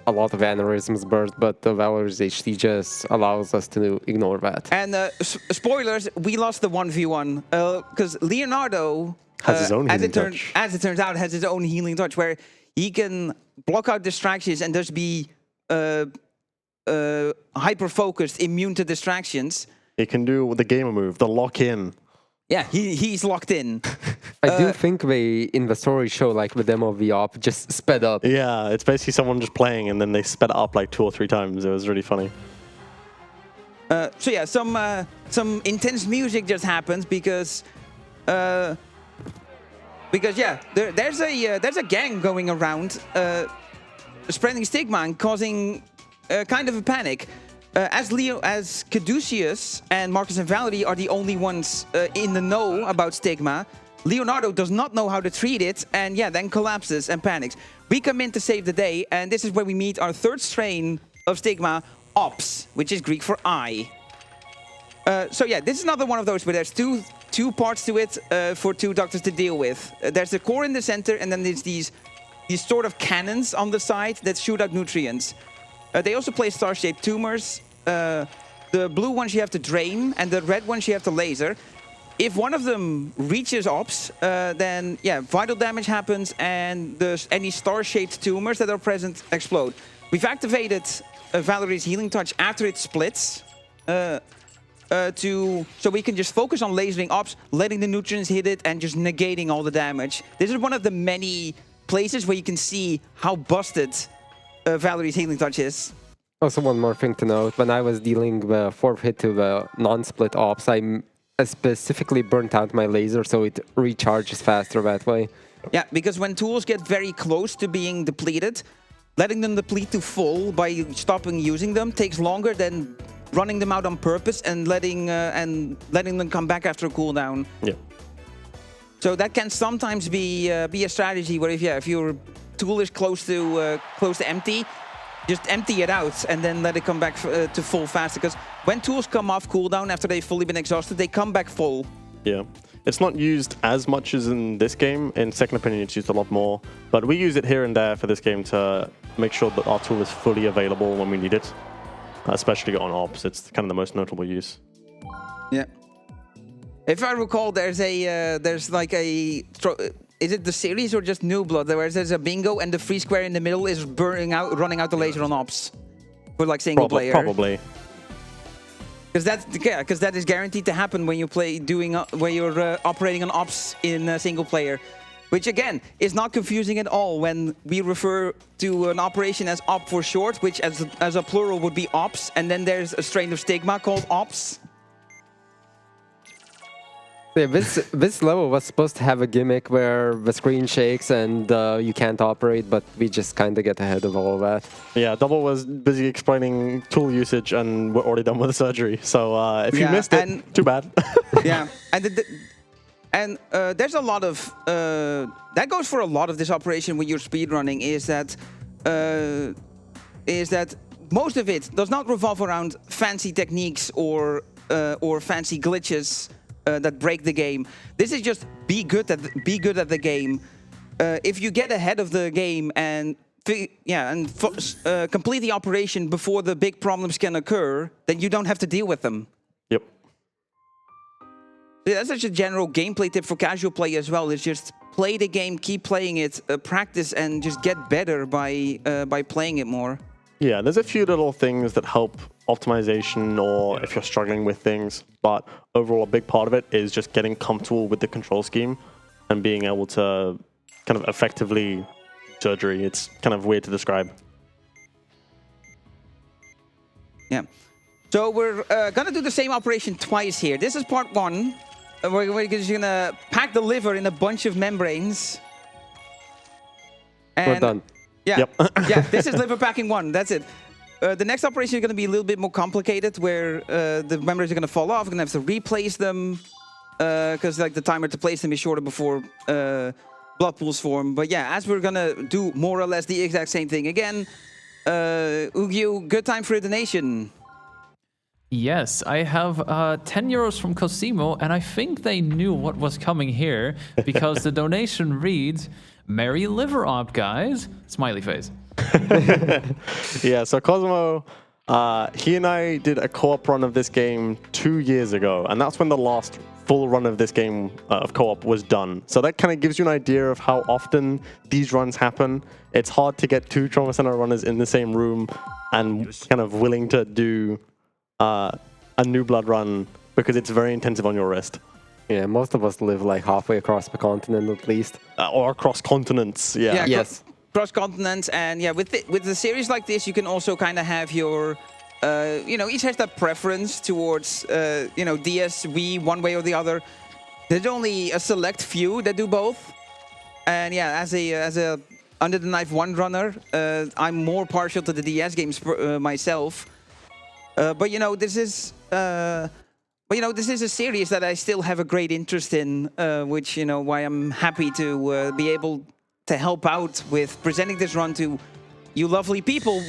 a lot of aneurysms burst, but the Valor's HT just allows us to ignore that. And spoilers, we lost the 1v1 because Leonardo has his own healing touch. As it turns out, has his own healing touch where he can block out distractions and just be hyper-focused, immune to distractions. He can do the gamer move, the lock-in. Yeah, he's locked in. I do think they, in the story, show like the demo of the op just sped up. Yeah, it's basically someone just playing and then they sped it up like 2 or 3 times. It was really funny. So yeah, some intense music just happens because yeah, there's a gang going around spreading stigma and causing kind of a panic. As Caduceus and Marcus and Valerie are the only ones in the know about stigma, Leonardo does not know how to treat it, and yeah, then collapses and panics. We come in to save the day, and this is where we meet our 3rd strain of stigma, Ops, which is Greek for eye. So yeah, this is another one of those where there's two parts to it for 2 doctors to deal with. There's the core in the center, and then there's these sort of cannons on the side that shoot out nutrients. They also place star-shaped tumors. The blue ones you have to drain, and the red ones you have to laser. If one of them reaches Ops, then yeah, vital damage happens, and any star-shaped tumors that are present explode. We've activated Valerie's healing touch after it splits, so we can just focus on lasering Ops, letting the nutrients hit it, and just negating all the damage. This is one of the many places where you can see how busted Valerie's healing touch is. Also, one more thing to note, when I was dealing the 4th hit to the non-split ops, I specifically burnt out my laser so it recharges faster that way. Yeah, because when tools get very close to being depleted, letting them deplete to full by stopping using them takes longer than running them out on purpose and letting them come back after a cooldown. Yeah. So that can sometimes be a strategy where if your tool is close to empty, just empty it out and then let it come back to full faster. Because when tools come off cooldown after they've fully been exhausted, they come back full. Yeah. It's not used as much as in this game. In Second Opinion, it's used a lot more. But we use it here and there for this game to make sure that our tool is fully available when we need it. Especially on Ops. It's kind of the most notable use. Yeah. If I recall, there's like a... Is it the series or just New Blood? Where there's a bingo and the free square in the middle is running out the laser on Ops for like single player. Probably. Because that is guaranteed to happen when you when you're operating on Ops in single player, which again is not confusing at all when we refer to an operation as Op for short, which as a plural would be Ops, and then there's a strain of stigma called Ops. Yeah, this level was supposed to have a gimmick where the screen shakes and you can't operate, but we just kind of get ahead of all of that. Yeah, Double was busy explaining tool usage and we're already done with the surgery. So if you missed it, too bad. Yeah, and there's a lot of... that goes for a lot of this operation when you're speedrunning, is that most of it does not revolve around fancy techniques or fancy glitches that break the game. This is just be good at the game. If you get ahead of the game and complete the operation before the big problems can occur, then you don't have to deal with them. Yep. Yeah, that's such a general gameplay tip for casual play as well. Is just play the game, keep playing it, practice, and just get better by playing it more. Yeah, there's a few little things that help optimization or if you're struggling with things, but overall a big part of it is just getting comfortable with the control scheme and being able to kind of effectively surgery. It's kind of weird to describe. Yeah. So we're gonna do the same operation twice here. This is part 1. We're just gonna pack the liver in a bunch of membranes. And we're done. Yeah, yep. Yeah. This is liver packing 1. That's it. The next operation is going to be a little bit more complicated, where the membranes are going to fall off. We're going to have to replace them because like the timer to place them is shorter before blood pools form. But yeah, as we're going to do more or less the exact same thing again, Ugyuu, good time for a donation. Yes, I have 10 euros from Cosimo, and I think they knew what was coming here because the donation reads, "Merry liver op, guys." Smiley face. Yeah, so Cosmo, he and I did a co-op run of this game 2 years ago, and that's when the last full run of this game of co-op was done. So that kind of gives you an idea of how often these runs happen. It's hard to get 2 Trauma Center runners in the same room and kind of willing to do a New Blood run because it's very intensive on your wrist. Yeah, most of us live like halfway across the continent at least. Or across continents, yeah. Yes. Cross continents, and yeah, with the series like this, you can also kind of have your, each has that preference towards, DS, Wii, one way or the other. There's only a select few that do both, and yeah, as a Under the Knife 1 runner, I'm more partial to the DS games myself. But this is. This is a series that I still have a great interest in, which, why I'm happy to be able to help out with presenting this run to you lovely people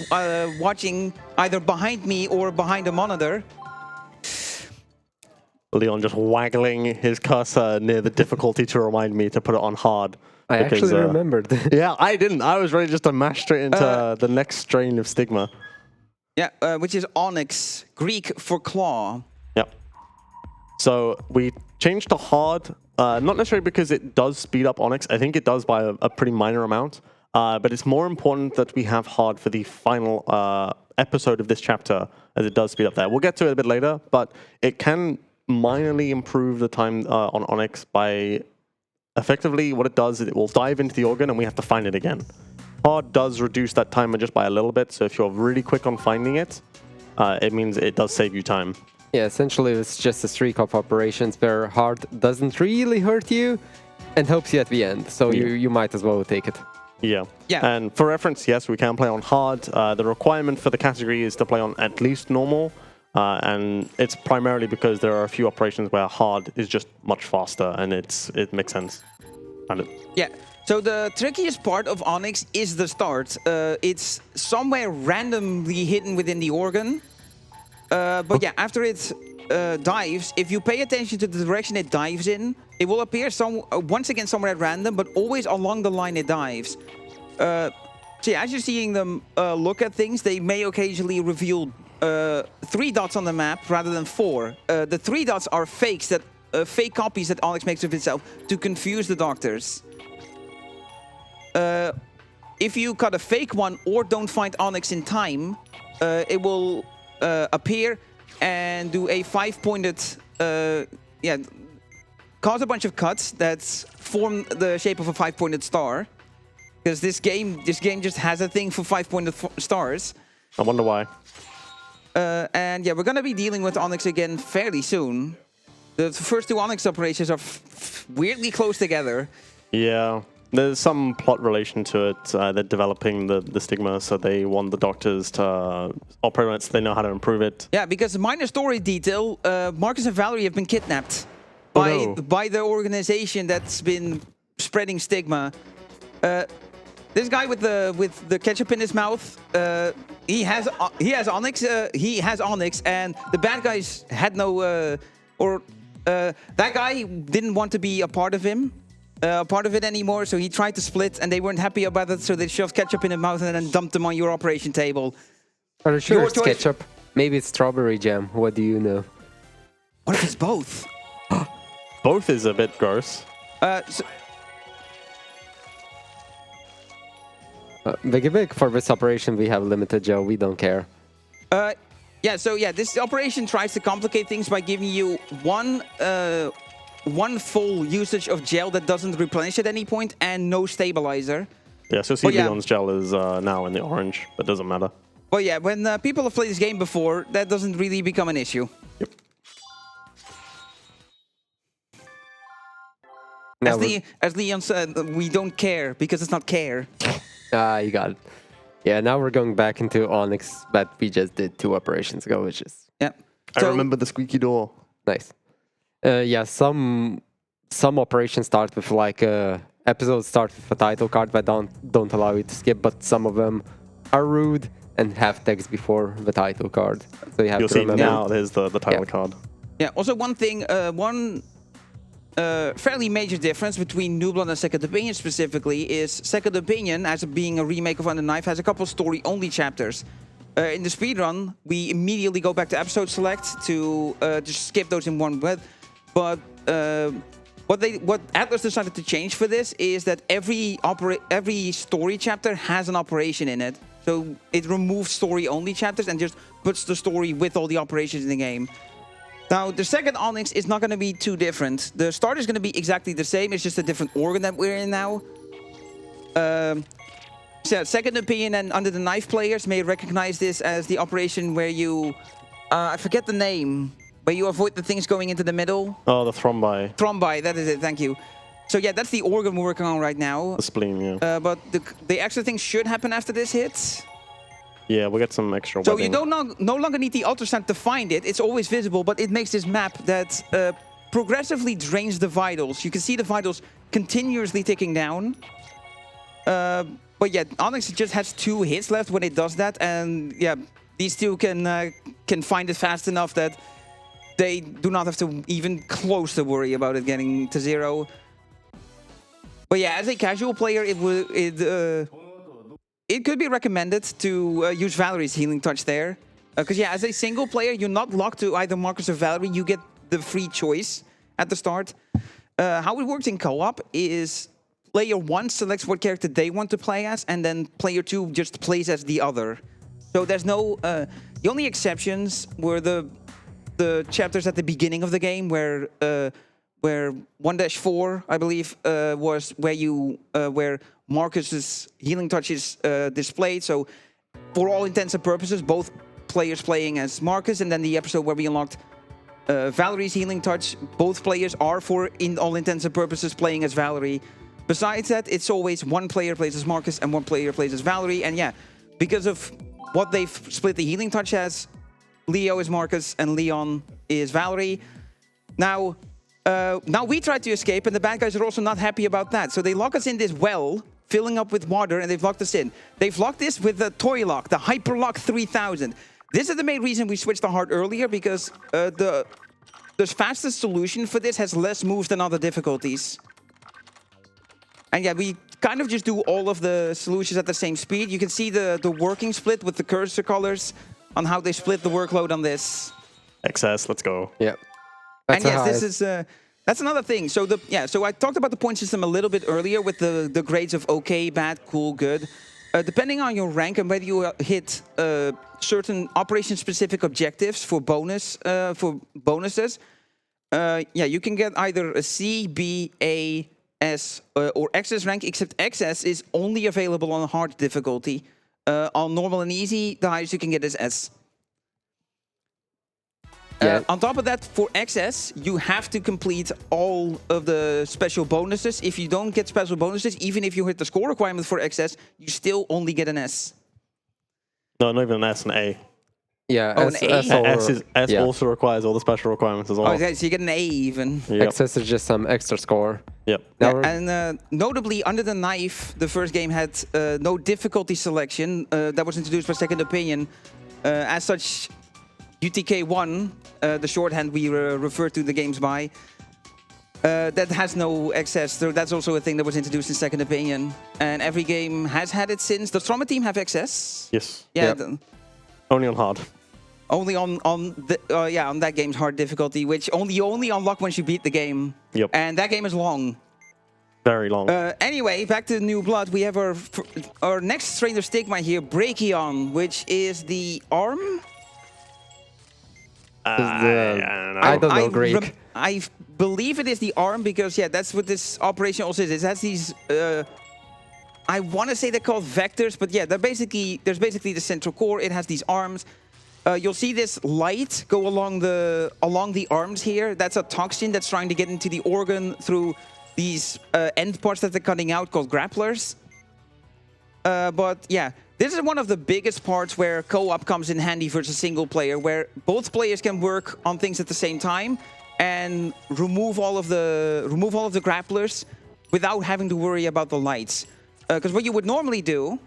watching either behind me or behind a monitor. Leon just waggling his cursor near the difficulty to remind me to put it on hard. I actually remembered. Yeah, I didn't. I was ready just to mash straight into the next strain of Stigma. Yeah, which is Onyx, Greek for claw. Yep. So we changed to hard, not necessarily because it does speed up Onyx. I think it does by a pretty minor amount. But it's more important that we have hard for the final episode of this chapter, as it does speed up there. We'll get to it a bit later, but it can minorly improve the time on Onyx by effectively what it does is it will dive into the organ and we have to find it again. Hard does reduce that timer just by a little bit, so if you're really quick on finding it, it means it does save you time. Yeah, essentially it's just a streak of operations where hard doesn't really hurt you and helps you at the end, so you might as well take it. Yeah. Yeah. And for reference, yes, we can play on hard. The requirement for the category is to play on at least normal, and it's primarily because there are a few operations where hard is just much faster, and it makes sense. Yeah. So the trickiest part of Onyx is the start. It's somewhere randomly hidden within the organ. But yeah, after it dives, if you pay attention to the direction it dives in, it will appear once again somewhere at random, but always along the line it dives. So yeah, as you're seeing them look at things, they may occasionally reveal 3 dots on the map rather than 4. The 3 dots are fakes fake copies that Onyx makes of itself to confuse the doctors. If you cut a fake one or don't find Onyx in time, it will appear and do a 5-pointed, cause a bunch of cuts that form the shape of a 5-pointed star. Because this game just has a thing for 5-pointed stars. I wonder why. And yeah, we're gonna be dealing with Onyx again fairly soon. The first 2 Onyx operations are weirdly close together. Yeah. There's some plot relation to it. They're developing the stigma, so they want the doctors to operate on it so they know how to improve it. Yeah, because minor story detail, Marcus and Valerie have been kidnapped by the organization that's been spreading stigma. This guy with the ketchup in his mouth, he has Onyx. He has Onyx, and the bad guys had no, that guy didn't want to be a part of it anymore, so he tried to split, and they weren't happy about it, so they shoved ketchup in his mouth and then dumped him on your operation table. Are you sure it's ketchup? Maybe it's strawberry jam. What do you know? What if it's both? Both is a bit gross. Big, for this operation we have limited gel, we don't care. Yeah, so yeah, this operation tries to complicate things by giving you one full usage of gel that doesn't replenish at any point and no stabilizer. Yeah, so see Leon's gel is now in the orange, but doesn't matter. But yeah, when people have played this game before, that doesn't really become an issue. Yep. As Leon said, we don't care because it's not care. You got it. Yeah, now we're going back into Onyx, but we just did 2 operations ago, which is... Yeah. I remember the squeaky door. Nice. Yeah, some operations start with like episodes start with a title card that don't allow you to skip, but some of them are rude and have text before the title card. So you have You'll to see remember. now there's the title Yeah. card. Yeah, also one thing, one fairly major difference between New Blood and Second Opinion specifically is Second Opinion, as being a remake of Under Knife, has a couple story-only chapters. In the speedrun, we immediately go back to episode select to just skip those in one breath. But what Atlas decided to change for this is that every story chapter has an operation in it. So it removes story-only chapters and just puts the story with all the operations in the game. Now, the second Onyx is not going to be too different. The start is going to be exactly the same. It's just a different organ that we're in now. So Second Opinion and Under the Knife players may recognize this as the operation where you... I forget the name. Where you avoid the things going into the middle. Oh, the thrombi. Thrombi, that is it. Thank you. So yeah, that's the organ we're working on right now. The spleen, yeah. But the extra things should happen after this hits. Yeah, we'll get some extra So webbing. you no longer need the ultrasound to find it. It's always visible, but it makes this map that progressively drains the vitals. You can see the vitals continuously ticking down. But yeah, Onyx just has 2 hits left when it does that, and yeah, these two can find it fast enough that they do not have to even close to worry about it getting to 0. But yeah, as a casual player, it could be recommended to use Valerie's Healing Touch there. Because yeah, as a single player, you're not locked to either Marcus or Valerie. You get the free choice at the start. How it works in co-op is player 1 selects what character they want to play as, and then player 2 just plays as the other. So there's no... the only exceptions were the chapters at the beginning of the game where 1-4, I believe, was where Marcus's Healing Touch is displayed. So for all intents and purposes, both players playing as Marcus, and then the episode where we unlocked Valerie's Healing Touch, both players are, for in all intents and purposes, playing as Valerie. Besides that, it's always one player plays as Marcus and one player plays as Valerie. And yeah, because of what they've split the Healing Touch as, Leo is Marcus and Leon is Valerie. Now we tried to escape, and the bad guys are also not happy about that. So they lock us in this well, filling up with water, and they've locked us in. They've locked this with the toy lock, the Hyperlock 3000. This is the main reason we switched the heart earlier, because the fastest solution for this has less moves than other difficulties. And yeah, we kind of just do all of the solutions at the same speed. You can see the working split with the cursor colors on how they split the workload on this. XS, let's go. Yeah. And yes, this is that's another thing. So so I talked about the point system a little bit earlier with the grades of okay, bad, cool, good. Depending on your rank and whether you hit certain operation-specific objectives for bonuses, yeah, you can get either a C, B, A, S, or XS rank. Except XS is only available on hard difficulty. On normal and easy, the highest you can get is S. Yeah. On top of that, for XS, you have to complete all of the special bonuses. If you don't get special bonuses, even if you hit the score requirement for XS, you still only get an S. No, not even an S, an A. Yeah, Oh, an A? S also requires all the special requirements as well. Oh, okay, so you get an A even. Yep. XS is just some extra score. Yep. Now Yeah, and notably, Under the Knife, the first game had no difficulty selection. That was introduced by Second Opinion. As such, UTK1, the shorthand we refer to the games by, that has no XS. So that's also a thing that was introduced in Second Opinion. And every game has had it since. Does Trauma Team have XS? Yes. Yeah. Yep. Only on hard. Only on that game's hard difficulty, which you only unlock once you beat the game. Yep. And that game is long. Very long. Anyway, back to New Blood. We have our next Stranger Stigma here, Brachion, which is the arm. I don't know Greek. I believe it is the arm because yeah, that's what this operation also is. It has these. I want to say they're called vectors, but yeah, there's basically the central core. It has these arms. You'll see this light go along the arms here. That's a toxin that's trying to get into the organ through these end parts that they're cutting out called grapplers. But yeah, this is one of the biggest parts where co-op comes in handy versus single player, where both players can work on things at the same time and remove all of the grapplers without having to worry about the lights. Because what you would normally do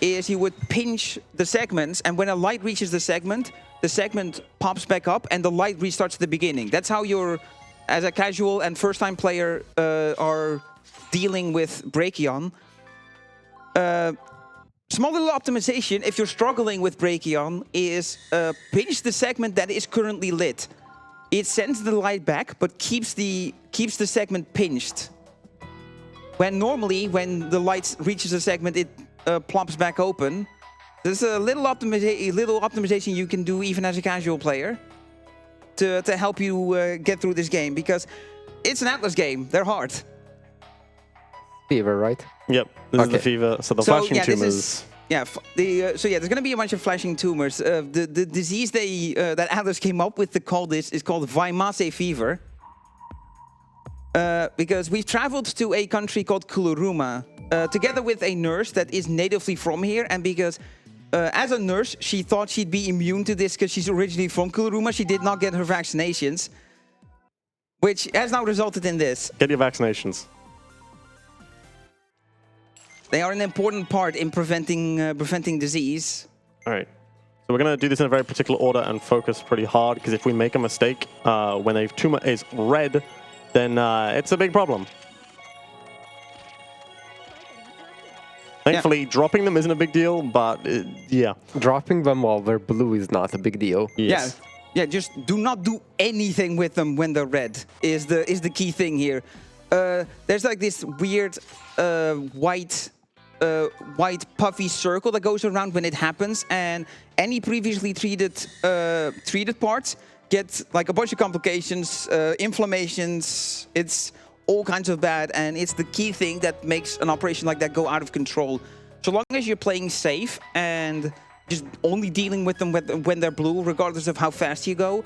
is you would pinch the segments, and when a light reaches the segment pops back up, and the light restarts at the beginning. That's how you're, as a casual and first-time player, are dealing with Brachion. Small little optimization, if you're struggling with Brachion, is pinch the segment that is currently lit. It sends the light back, but keeps the segment pinched. When normally, when the light reaches a segment, it plops back open. There's a little optimization you can do even as a casual player to help you get through this game, because it's an Atlas game. They're hard. Fever, right? Yep, this is the fever. So the flashing tumors. There's going to be a bunch of flashing tumors. The disease that Atlas came up with to call this is called Vaimase fever. Because we've traveled to a country called Kuluruma, together with a nurse that is natively from here, and because as a nurse, she thought she'd be immune to this because she's originally from Kuluruma. She did not get her vaccinations, which has now resulted in this. Get your vaccinations. They are an important part in preventing disease. All right. So we're going to do this in a very particular order and focus pretty hard, because if we make a mistake when a tumor is red, then it's a big problem. Thankfully, dropping them isn't a big deal, but yeah. Dropping them while they're blue is not a big deal. Yes. Yeah, just do not do anything with them when they're red is the key thing here. There's like this weird white puffy circle that goes around when it happens, and any previously treated parts get like a bunch of complications, inflammations. It's all kinds of bad, and it's the key thing that makes an operation like that go out of control. So long as you're playing safe and just only dealing with them when they're blue, regardless of how fast you go,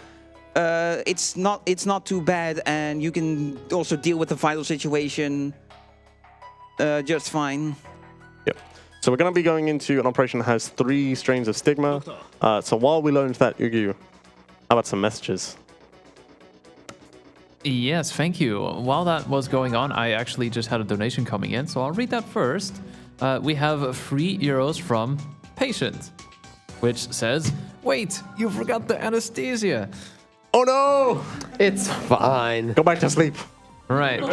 it's not too bad, and you can also deal with the vital situation just fine. Yep. So we're going to be going into an operation that has 3 strains of stigma. So while we learn that, ugyuu, how about some messages? Yes, thank you. While that was going on, I actually just had a donation coming in, so I'll read that first. We have 3 euros from Patient, which says, "Wait, you forgot the anesthesia." Oh no! It's fine. Go back to sleep. Right.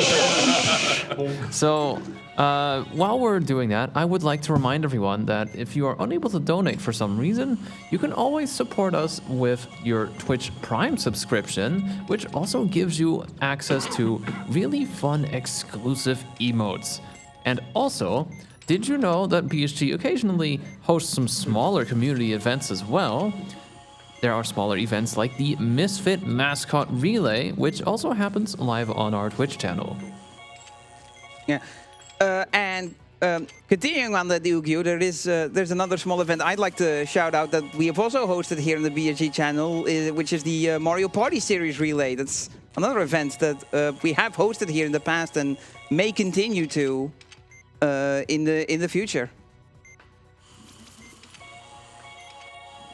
So, while we're doing that, I would like to remind everyone that if you are unable to donate for some reason, you can always support us with your Twitch Prime subscription, which also gives you access to really fun exclusive emotes. And also, did you know that BSG occasionally hosts some smaller community events as well? There are smaller events like the Misfit Mascot Relay, which also happens live on our Twitch channel. Yeah, and continuing on the ugyuu, there's another small event I'd like to shout out that we have also hosted here in the BSG channel, which is the Mario Party Series Relay. That's another event that we have hosted here in the past and may continue to in the future.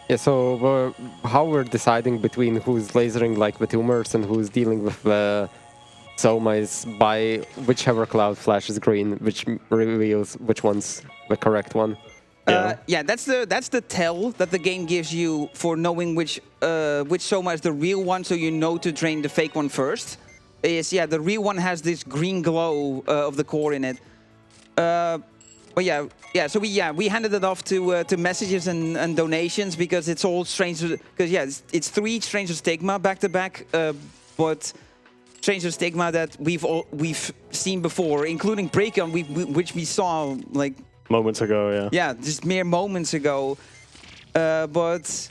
Yeah, so how we're deciding between who's lasering like the tumors and who's dealing with the Soma is by whichever cloud flashes green, which reveals which one's the correct one. Yeah, that's the tell that the game gives you for knowing which Soma is the real one, so you know to drain the fake one first. The real one has this green glow of the core in it. But so we handed it off to messages and donations because it's all Stranger. Because it's 3 Stranger Stigma back to back, but Stranger Stigma that we've seen before, including Brachion, which we saw like moments ago. Yeah. Yeah, just mere moments ago. But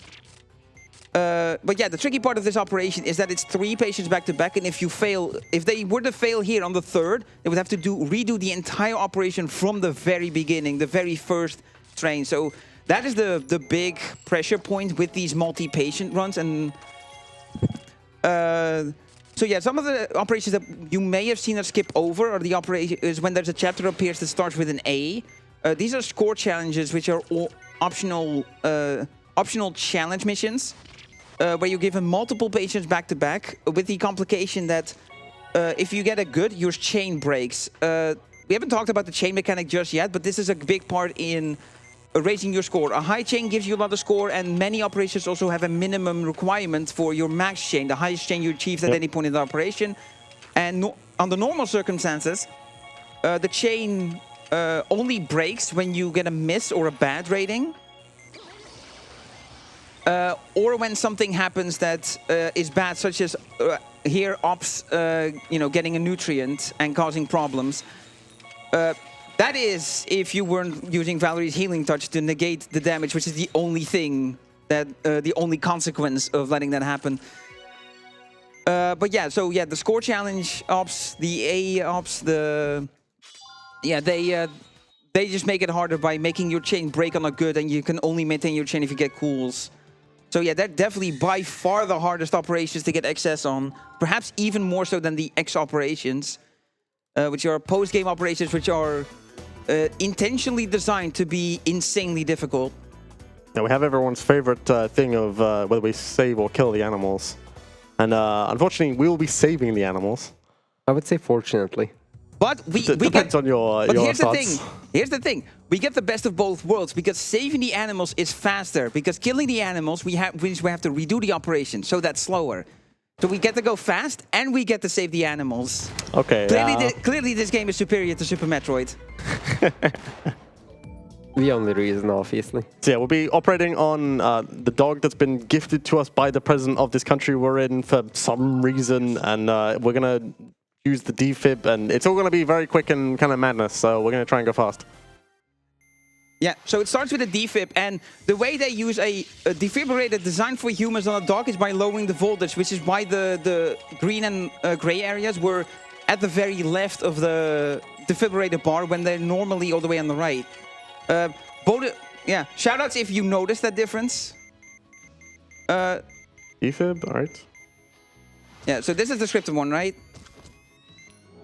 yeah, the tricky part of this operation is that it's 3 patients back to back, and if they were to fail here on the 3rd, they would have to redo the entire operation from the very beginning, the very first train. So that is the big pressure point with these multi-patient runs. And so yeah, some of the operations that you may have seen us skip over are the operation is when there's a chapter appears that starts with an A. These are score challenges, which are all optional challenge missions. Where you're given multiple patients back-to-back with the complication that if you get a good, your chain breaks. We haven't talked about the chain mechanic just yet, but this is a big part in raising your score. A high chain gives you a lot of score, and many operations also have a minimum requirement for your max chain, the highest chain you achieved at any point in the operation. And under normal circumstances, the chain only breaks when you get a miss or a bad rating. Or when something happens that is bad, such as here ops, getting a nutrient and causing problems. That is if you weren't using Valerie's healing touch to negate the damage, which is the only thing that, the only consequence of letting that happen. But yeah, so yeah, the score challenge ops, the A ops, they just make it harder by making your chain break on a good, and you can only maintain your chain if you get cools. So yeah, they're definitely by far the hardest operations to get access on, perhaps even more so than the X operations, which are post-game operations, which are intentionally designed to be insanely difficult. Now we have everyone's favorite thing of whether we save or kill the animals. And unfortunately, we will be saving the animals. I would say fortunately. But we depends get, on your here's the thoughts. thing. Here's the thing. We get the best of both worlds because saving the animals is faster. Because killing the animals, we have to redo the operation, so that's slower. So we get to go fast and we get to save the animals. Okay. Clearly, this game is superior to Super Metroid. The only reason, obviously. So yeah, we'll be operating on the dog that's been gifted to us by the president of this country we're in for some reason, and we're gonna use the defib, and it's all gonna be very quick and kind of madness. So we're gonna try and go fast. Yeah, so it starts with a defib, and the way they use a defibrillator designed for humans on a dog is by lowering the voltage, which is why the green and gray areas were at the very left of the defibrillator bar when they're normally all the way on the right. Shoutouts if you notice that difference. Defib, all right. Yeah, so this is the scripted one, right?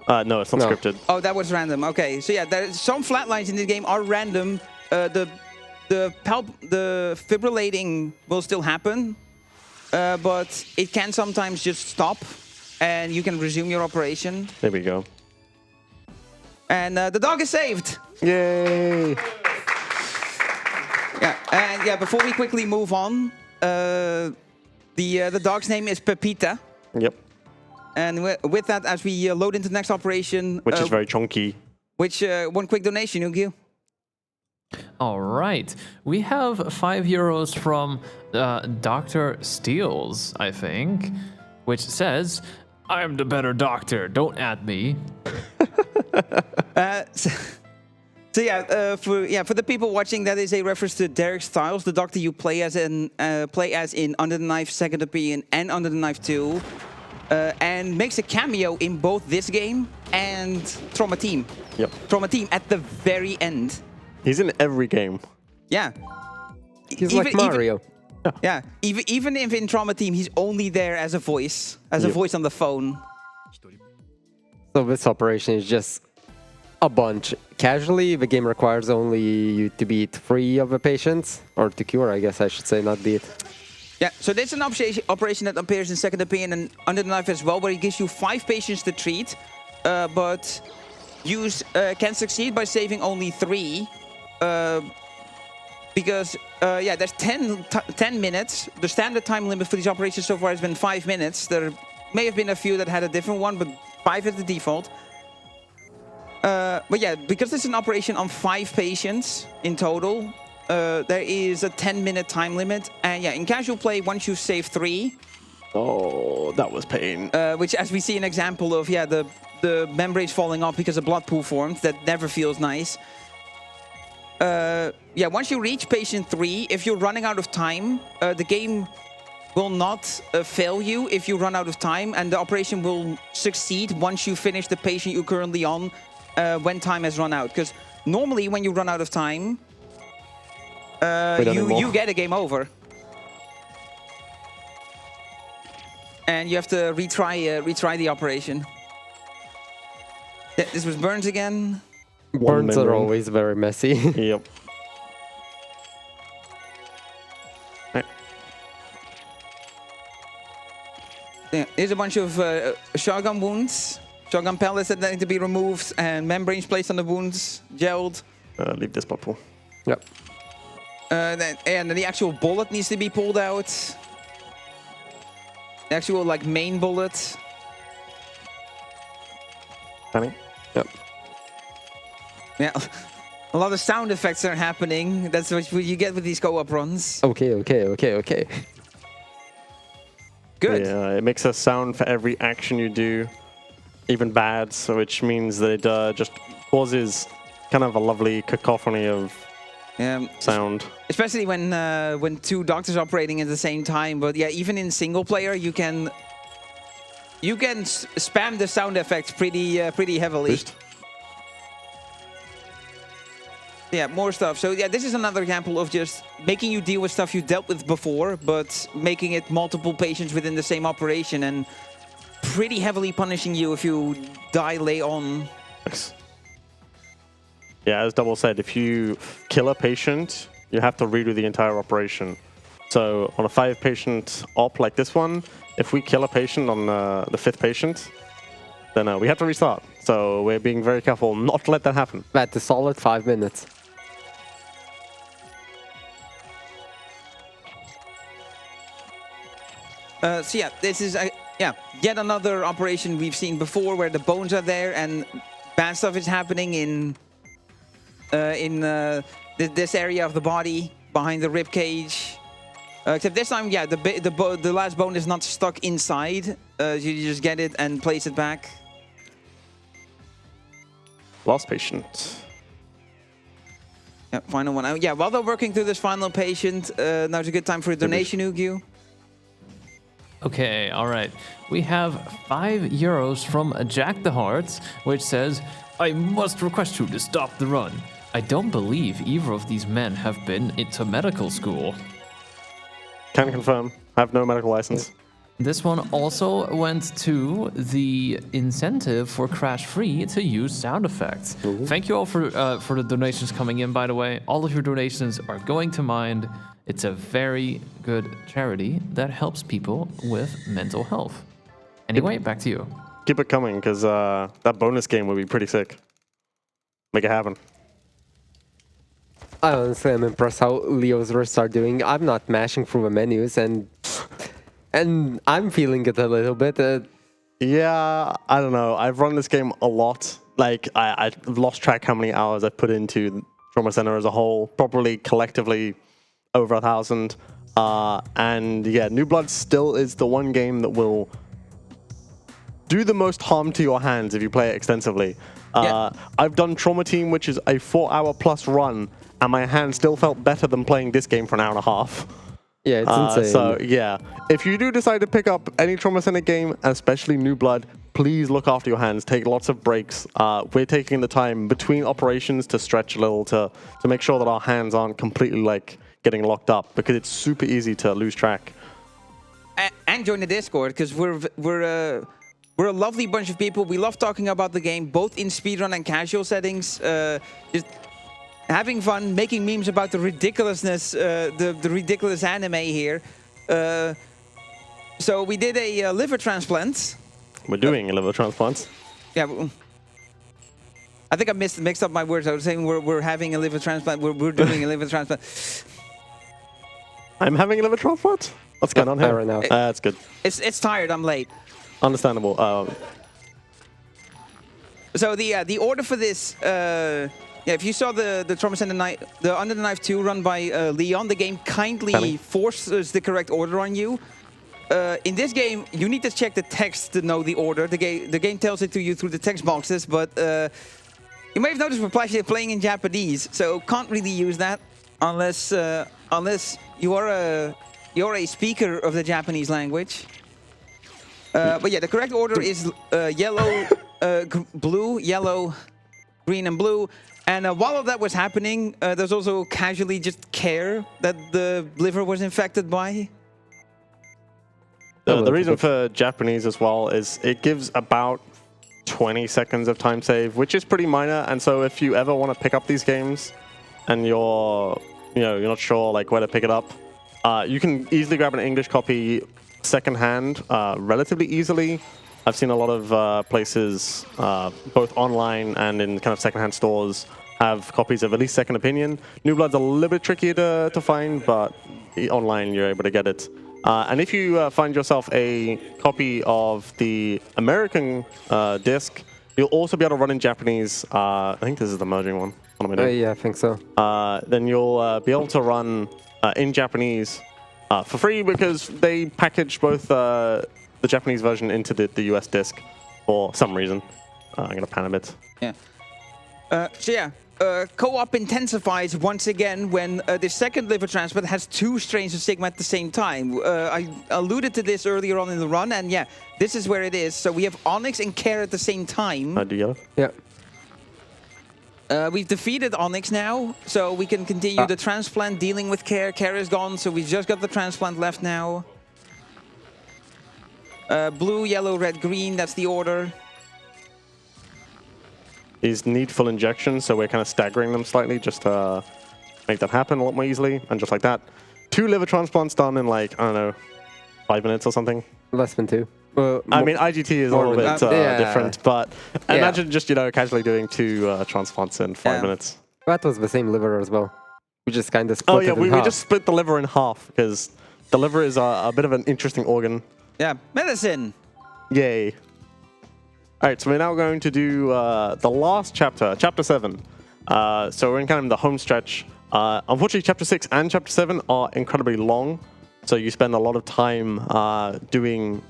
No, it's not scripted. Oh, that was random. Okay, so yeah, some flatlines in this game are random. The fibrillating will still happen, but it can sometimes just stop, and you can resume your operation. There we go. And the dog is saved. Yay! Yeah, and yeah, before we quickly move on, the dog's name is Pepita. Yep. And with that, as we load into the next operation... Which is very chunky. Which, one quick donation, ugyuu. All right. We have €5 from Dr. Steels, I think, which says, I'm the better doctor, don't at me. So yeah, for the people watching, that is a reference to Derek Styles, the doctor you play as in Under the Knife Second Opinion and Under the Knife 2, and makes a cameo in both this game and Trauma Team. Yep. Trauma Team at the very end. He's in every game. Yeah. He's like Mario. Even if in Trauma Team, he's only there as a voice, a voice on the phone. So this operation is just a bunch. Casually, the game requires only you to beat 3 of the patients, or to cure, I guess I should say, not beat. Yeah, so this is an operation that appears in Second Opinion and Under the Knife as well, where it gives you 5 patients to treat, but you can succeed by saving only 3, because there's 10 minutes. The standard time limit for these operations so far has been 5 minutes. There may have been a few that had a different one, but 5 is the default. But yeah, because this is an operation on 5 patients in total, there is a 10-minute time limit. And yeah, in casual play, once you save 3... Oh, that was pain. Which, as we see an example of, yeah, the membrane's falling off because a blood pool formed. That never feels nice. Yeah, once you reach patient 3, if you're running out of time, the game will not fail you if you run out of time, and the operation will succeed once you finish the patient you're currently on when time has run out. Because normally when you run out of time, you get a game over. And you have to retry the operation. This was Burns again. Burns are always very messy. Yep. Yeah, here's a bunch of shotgun wounds, shotgun pellets that need to be removed, and membranes placed on the wounds, gelled. Leave this bottle. Yep. And the actual bullet needs to be pulled out. The actual like main bullet. Funny. Yep. Yeah, a lot of sound effects are happening. That's what you get with these co-op runs. Okay. Good. Yeah, it makes a sound for every action you do, even bad, so which means that it just causes kind of a lovely cacophony of sound. Especially when two doctors operating at the same time. But yeah, even in single player, you can spam the sound effects pretty heavily. Boost. Yeah, more stuff. So yeah, this is another example of just making you deal with stuff you dealt with before, but making it multiple patients within the same operation and pretty heavily punishing you if you die late on. Nice. Yeah, as Double said, if you kill a patient, you have to redo the entire operation. So on a 5-patient op like this one, if we kill a patient on the 5th patient, then we have to restart. So we're being very careful not to let that happen. That's a solid 5 minutes. So yeah, this is yet another operation we've seen before where the bones are there and bad stuff is happening in this area of the body behind the rib cage. Except this time, yeah, the last bone is not stuck inside. You just get it and place it back. Last patient. Yeah, final one. Yeah, while they're working through this final patient, now's a good time for a donation, ugyuu. Okay, all right. We have €5 from Jack the Hearts, which says, I must request you to stop the run. I don't believe either of these men have been into medical school. Can confirm. I have no medical license. This one also went to the incentive for Crash Free to use sound effects. Ooh. Thank you all for the donations coming in, by the way. All of your donations are going to Mind. It's a very good charity that helps people with mental health. Anyway, back to you. Keep it coming, because that bonus game would be pretty sick. Make it happen. I honestly am impressed how Leo's wrists are doing. I'm not mashing through the menus, and I'm feeling it a little bit. Yeah, I don't know. I've run this game a lot. Like, I've lost track how many hours I've put into Trauma Center as a whole. Probably collectively over 1,000. And yeah, New Blood still is the one game that will do the most harm to your hands if you play it extensively. I've done Trauma Team, which is a 4-hour plus run, and my hand still felt better than playing this game for an hour and a half. Yeah, it's insane. So yeah, if you do decide to pick up any Trauma Center game, especially New Blood, please look after your hands. Take lots of breaks. We're taking the time between operations to stretch a little to make sure that our hands aren't completely like getting locked up, because it's super easy to lose track. And join the Discord, because we're a lovely bunch of people. We love talking about the game, both in speedrun and casual settings. Just having fun, making memes about the ridiculousness, the ridiculous anime here. So we did a liver transplant. We're doing a liver transplant. Yeah. I think I mixed up my words. I was saying we're having a liver transplant. We're doing a liver transplant. I'm having a liver transplant? What's going on here? Right now. That's good. It's tired. I'm late. Understandable. So the order for this, if you saw the Trauma Center the Under the Knife 2 run by Leon, the game kindly forces the correct order on you. In this game, you need to check the text to know the order. The game tells it to you through the text boxes, but you may have noticed we're playing in Japanese, so can't really use that unless you are a speaker of the Japanese language. But yeah, the correct order is yellow, blue, yellow, green, and blue. And while all that was happening, there's also casually just care that the liver was infected by. The reason for Japanese as well is it gives about 20 seconds of time save, which is pretty minor. And so if you ever want to pick up these games and you're not sure like where to pick it up, you can easily grab an English copy secondhand relatively easily. I've seen a lot of places, both online and in kind of secondhand stores, have copies of at least Second Opinion. New Blood's a little bit trickier to find, but online you're able to get it. And if you find yourself a copy of the American disc, you'll also be able to run in Japanese. I think this is the merging one. What am I doing? Yeah, I think so. Then you'll be able to run in Japanese for free because they package both the Japanese version into the US disc for some reason. I'm going to pan a bit. Yeah. Co-op intensifies once again when the second liver transplant has 2 strains of Sigma at the same time. I alluded to this earlier on in the run, and yeah, this is where it is. So we have Onyx and Care at the same time. Do yellow? Yeah. We've defeated Onyx now, so we can continue the transplant, dealing with Care. Care is gone, so we've just got the transplant left now. Blue, yellow, red, green, that's the order. These need full injections, so we're kind of staggering them slightly just to make that happen a lot more easily. And just like that, 2 liver transplants done in like, I don't know, 5 minutes or something. Less than 2. Well, I mean, IGT is a little bit different, but imagine just, casually doing 2 transplants in 5 minutes. That was the same liver as well. We just kind of split it in we half. just split the liver in half because the liver is a bit of an interesting organ. Yeah, medicine. Yay. All right, so we're now going to do the last chapter, Chapter 7. So we're in kind of the home stretch. Unfortunately, Chapter 6 and Chapter 7 are incredibly long, so you spend a lot of time doing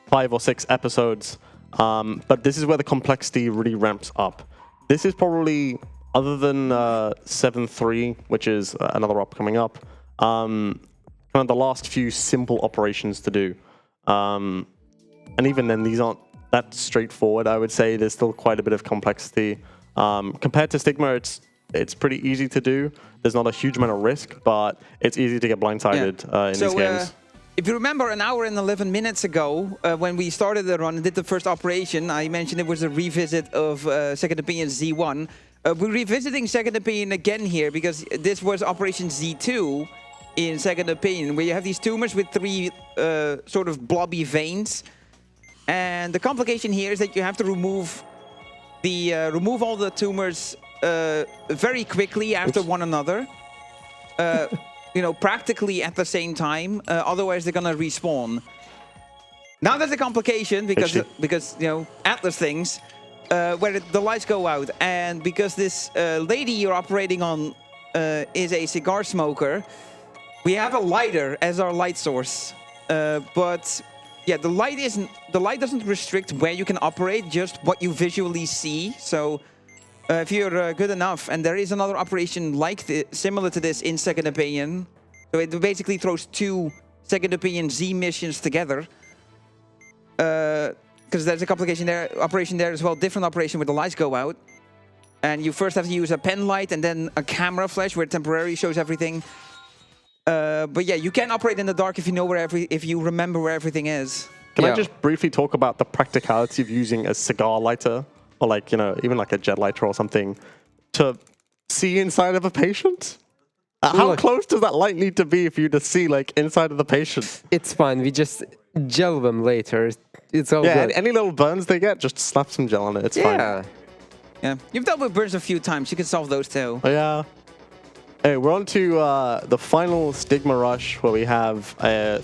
5 or 6 episodes, but this is where the complexity really ramps up. This is probably, other than 7-3, which is another op coming up, kind of the last few simple operations to do. And even then, these aren't that straightforward. I would say there's still quite a bit of complexity. Compared to Stigma, it's pretty easy to do. There's not a huge amount of risk, but it's easy to get blindsided in these games. If you remember an hour and 11 minutes ago, when we started the run and did the first operation, I mentioned it was a revisit of Second Opinion Z1. We're revisiting Second Opinion again here because this was Operation Z2 in Second Opinion, where you have these tumors with 3 sort of blobby veins. And the complication here is that you have to remove all the tumors very quickly after one another. Practically at the same time. Otherwise, they're gonna respawn. Now there's a complication because Atlas things where the lights go out, and because this lady you're operating on is a cigar smoker, we have a lighter as our light source, but. Yeah, the light doesn't restrict where you can operate, just what you visually see. So if you're good enough, and there is another operation similar to this in Second Opinion. So it basically throws 2 Second Opinion Z missions together. Because there's a operation there as well, different operation where the lights go out. And you first have to use a pen light and then a camera flash where it temporarily shows everything. But yeah, you can operate in the dark if you know if you remember where everything is. Can I just briefly talk about the practicality of using a cigar lighter, or like even like a jet lighter or something, to see inside of a patient? How close does that light need to be for you to see like inside of the patient? It's fine. We just gel them later. It's all good. Any little burns they get, just slap some gel on it. It's fine. Yeah, you've dealt with burns a few times. You can solve those too. Yeah. Hey, we're on to the final Stigma rush, where we have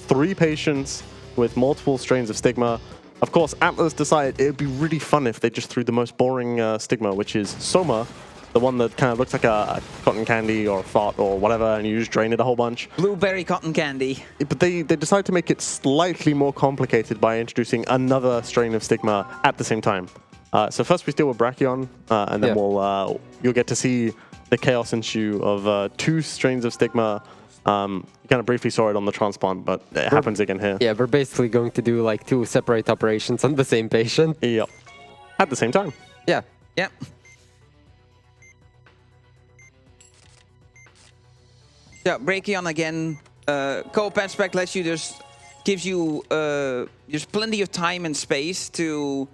3 patients with multiple strains of Stigma. Of course, Atlas decided it would be really fun if they just threw the most boring Stigma, which is Soma, the one that kind of looks like a cotton candy or a fart or whatever, and you just drain it a whole bunch. Blueberry cotton candy. But they decided to make it slightly more complicated by introducing another strain of Stigma at the same time. So first we deal with Brachion, and then you'll get to see the chaos ensue of 2 strains of Stigma. You kind of briefly saw it on the transplant, but it happens again here. Yeah, we're basically going to do like 2 separate operations on the same patient. Yep. At the same time. Yeah. Yep. Yeah, Brachion again. Co-op aspect gives you just plenty of time and space to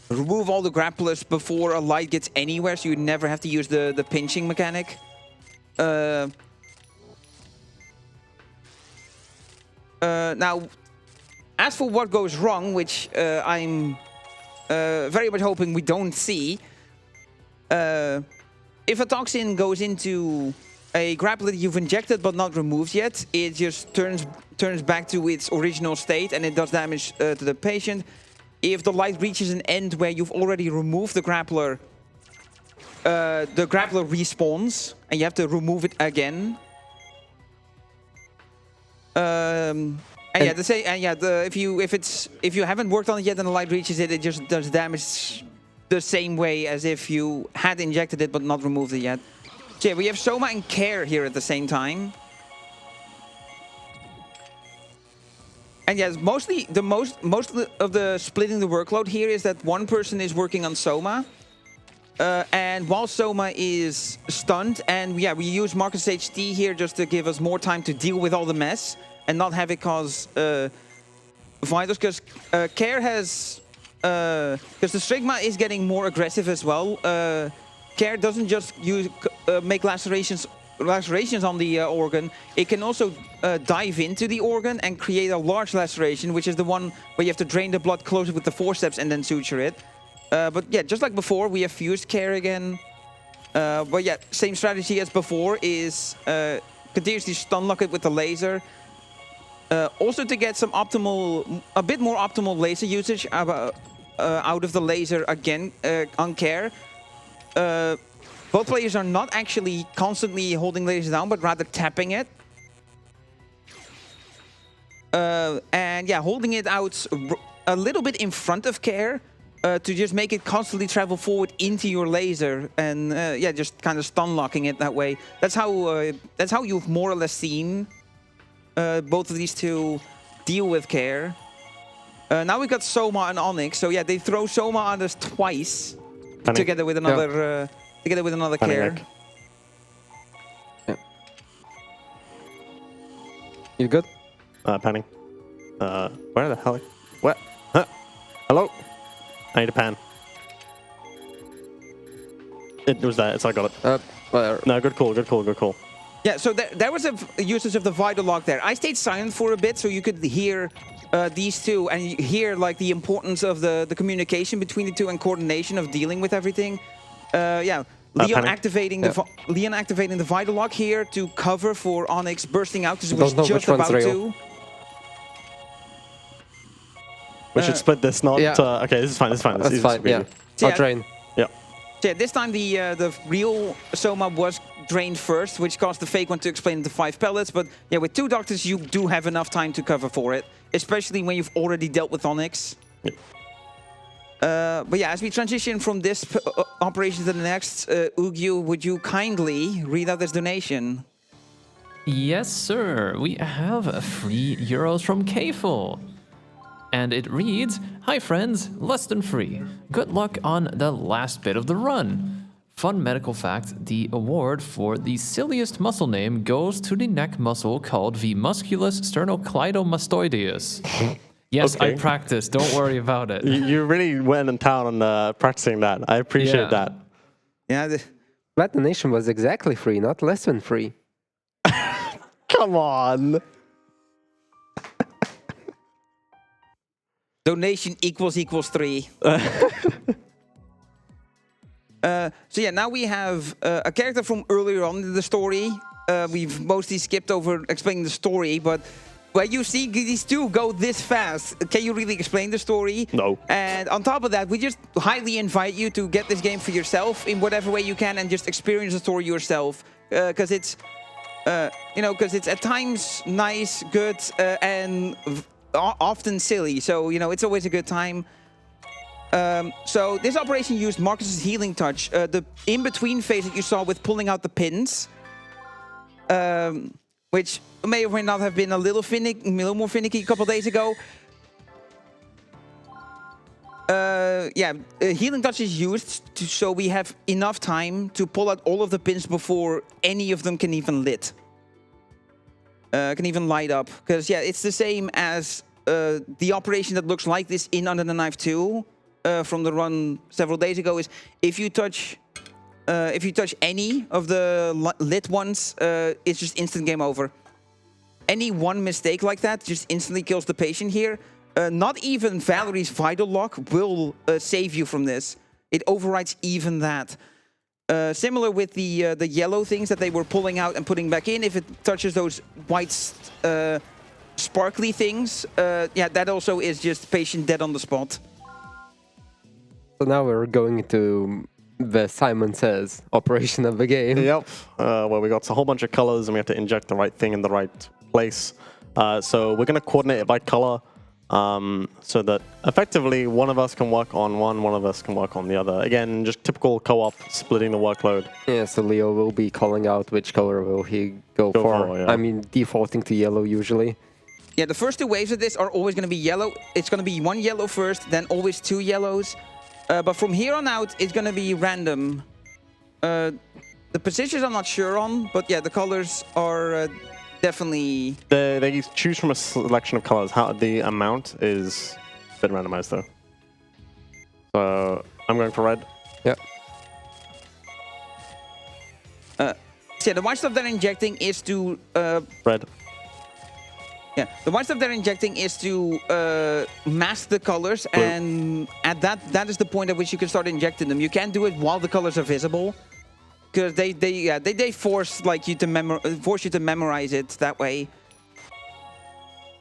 remove all the grapplers before a light gets anywhere, so you never have to use the pinching mechanic. Now, as for what goes wrong, which I'm very much hoping we don't see, if a toxin goes into a grappler that you've injected but not removed yet, it just turns back to its original state and it does damage to the patient. If the light reaches an end where you've already removed the grappler respawns and you have to remove it again. If you haven't worked on it yet and the light reaches it, it just does damage the same way as if you had injected it but not removed it yet. So yeah, we have Soma and Care here at the same time. And yes, most of the splitting the workload here is that one person is working on Soma. And while Soma is stunned, and yeah, we use Marcus HT here just to give us more time to deal with all the mess and not have it cause vitals, because Care has... Because the Strigma is getting more aggressive as well. Care doesn't just make lacerations on the organ. It can also dive into the organ and create a large laceration, which is the one where you have to drain the blood, close it with the forceps, and then suture it. But yeah, just like before, we have fused Care again. But yeah, same strategy as before is continuously stun lock it with the laser. Also to get some a bit more optimal laser usage out of the laser again on Care. Both players are not actually constantly holding lasers down, but rather tapping it. And yeah, holding it out a little bit in front of Care to just make it constantly travel forward into your laser, and yeah, just kind of stun locking it that way. That's how you've more or less seen both of these two deal with Care. Now we've got Soma and Onyx, so yeah, they throw Soma on us twice together with another Care. Yeah. You good? Panning. Where the hell? What? Huh? Hello? I need a pan. It was that. I got it. Whatever. No, good call. Good call. Good call. Yeah, so there was a usage of the vital lock there. I stayed silent for a bit so you could hear these two and you hear like the importance of the communication between the two and coordination of dealing with everything. Yeah, Leon activating the vital lock here to cover for Onyx bursting out because it was just about to. We should split this, not... Yeah. Okay, this is fine, this is fine. That's fine, yeah. I'll drain. Yeah. So yeah, this time the real Soma was drained first, which caused the fake one to explain into 5 pellets. But yeah, with 2 doctors, you do have enough time to cover for it, especially when you've already dealt with Onyx. Yeah. But yeah, as we transition from this operation to the next, ugyuu, would you kindly read out this donation? Yes, sir. We have €3 from Kful. And it reads, "Hi friends, less than free. Good luck on the last bit of the run. Fun medical fact, the award for the silliest muscle name goes to the neck muscle called the musculus sternocleidomastoideus." Yes, okay. I practiced, don't worry about it. You really went in town on practicing that. I appreciate that. Yeah. That donation was exactly free, not less than free. Come on. Donation equals 3. So yeah, now we have a character from earlier on in the story. We've mostly skipped over explaining the story, but where you see these two go this fast, can you really explain the story? No. And on top of that, we just highly invite you to get this game for yourself in whatever way you can and just experience the story yourself, because it's, because it's at times nice, good, and often silly, so it's always a good time. So this operation used Marcus's healing touch, the in-between phase that you saw with pulling out the pins, which may or may not have been a little more finicky a couple days ago. Healing touch is used so we have enough time to pull out all of the pins before any of them can even light up, because yeah, it's the same as the operation that looks like this in Under the Knife 2 from the run several days ago. Is if you touch any of the lit ones, it's just instant game over. Any one mistake like that just instantly kills the patient here. Not even Valerie's vital lock will save you from this. It overrides even that. Similar with the yellow things that they were pulling out and putting back in. If it touches those white sparkly things, yeah, that also is just patient dead on the spot. So now we're going to the Simon Says operation of the game. Yep, where we got a whole bunch of colors and we have to inject the right thing in the right place. So we're going to coordinate it by color so that effectively one of us can work on one of us can work on the other. Again, just typical co-op, splitting the workload. Yeah, so Leo will be calling out which color will he go for. Yeah. I mean, defaulting to yellow usually. Yeah, the first two waves of this are always going to be yellow. It's going to be one yellow first, then always two yellows. But from here on out, it's going to be random. The positions I'm not sure on, but yeah, the colors are definitely... They choose from a selection of colors. How the amount is a bit randomized though. So I'm going for red. Yeah. So yeah, the white stuff they're injecting is to... Red. Yeah, the white stuff they're injecting is to mask the colors, Blue. and at that is the point at which you can start injecting them. You can't do it while the colors are visible, because they force you to memorize it that way.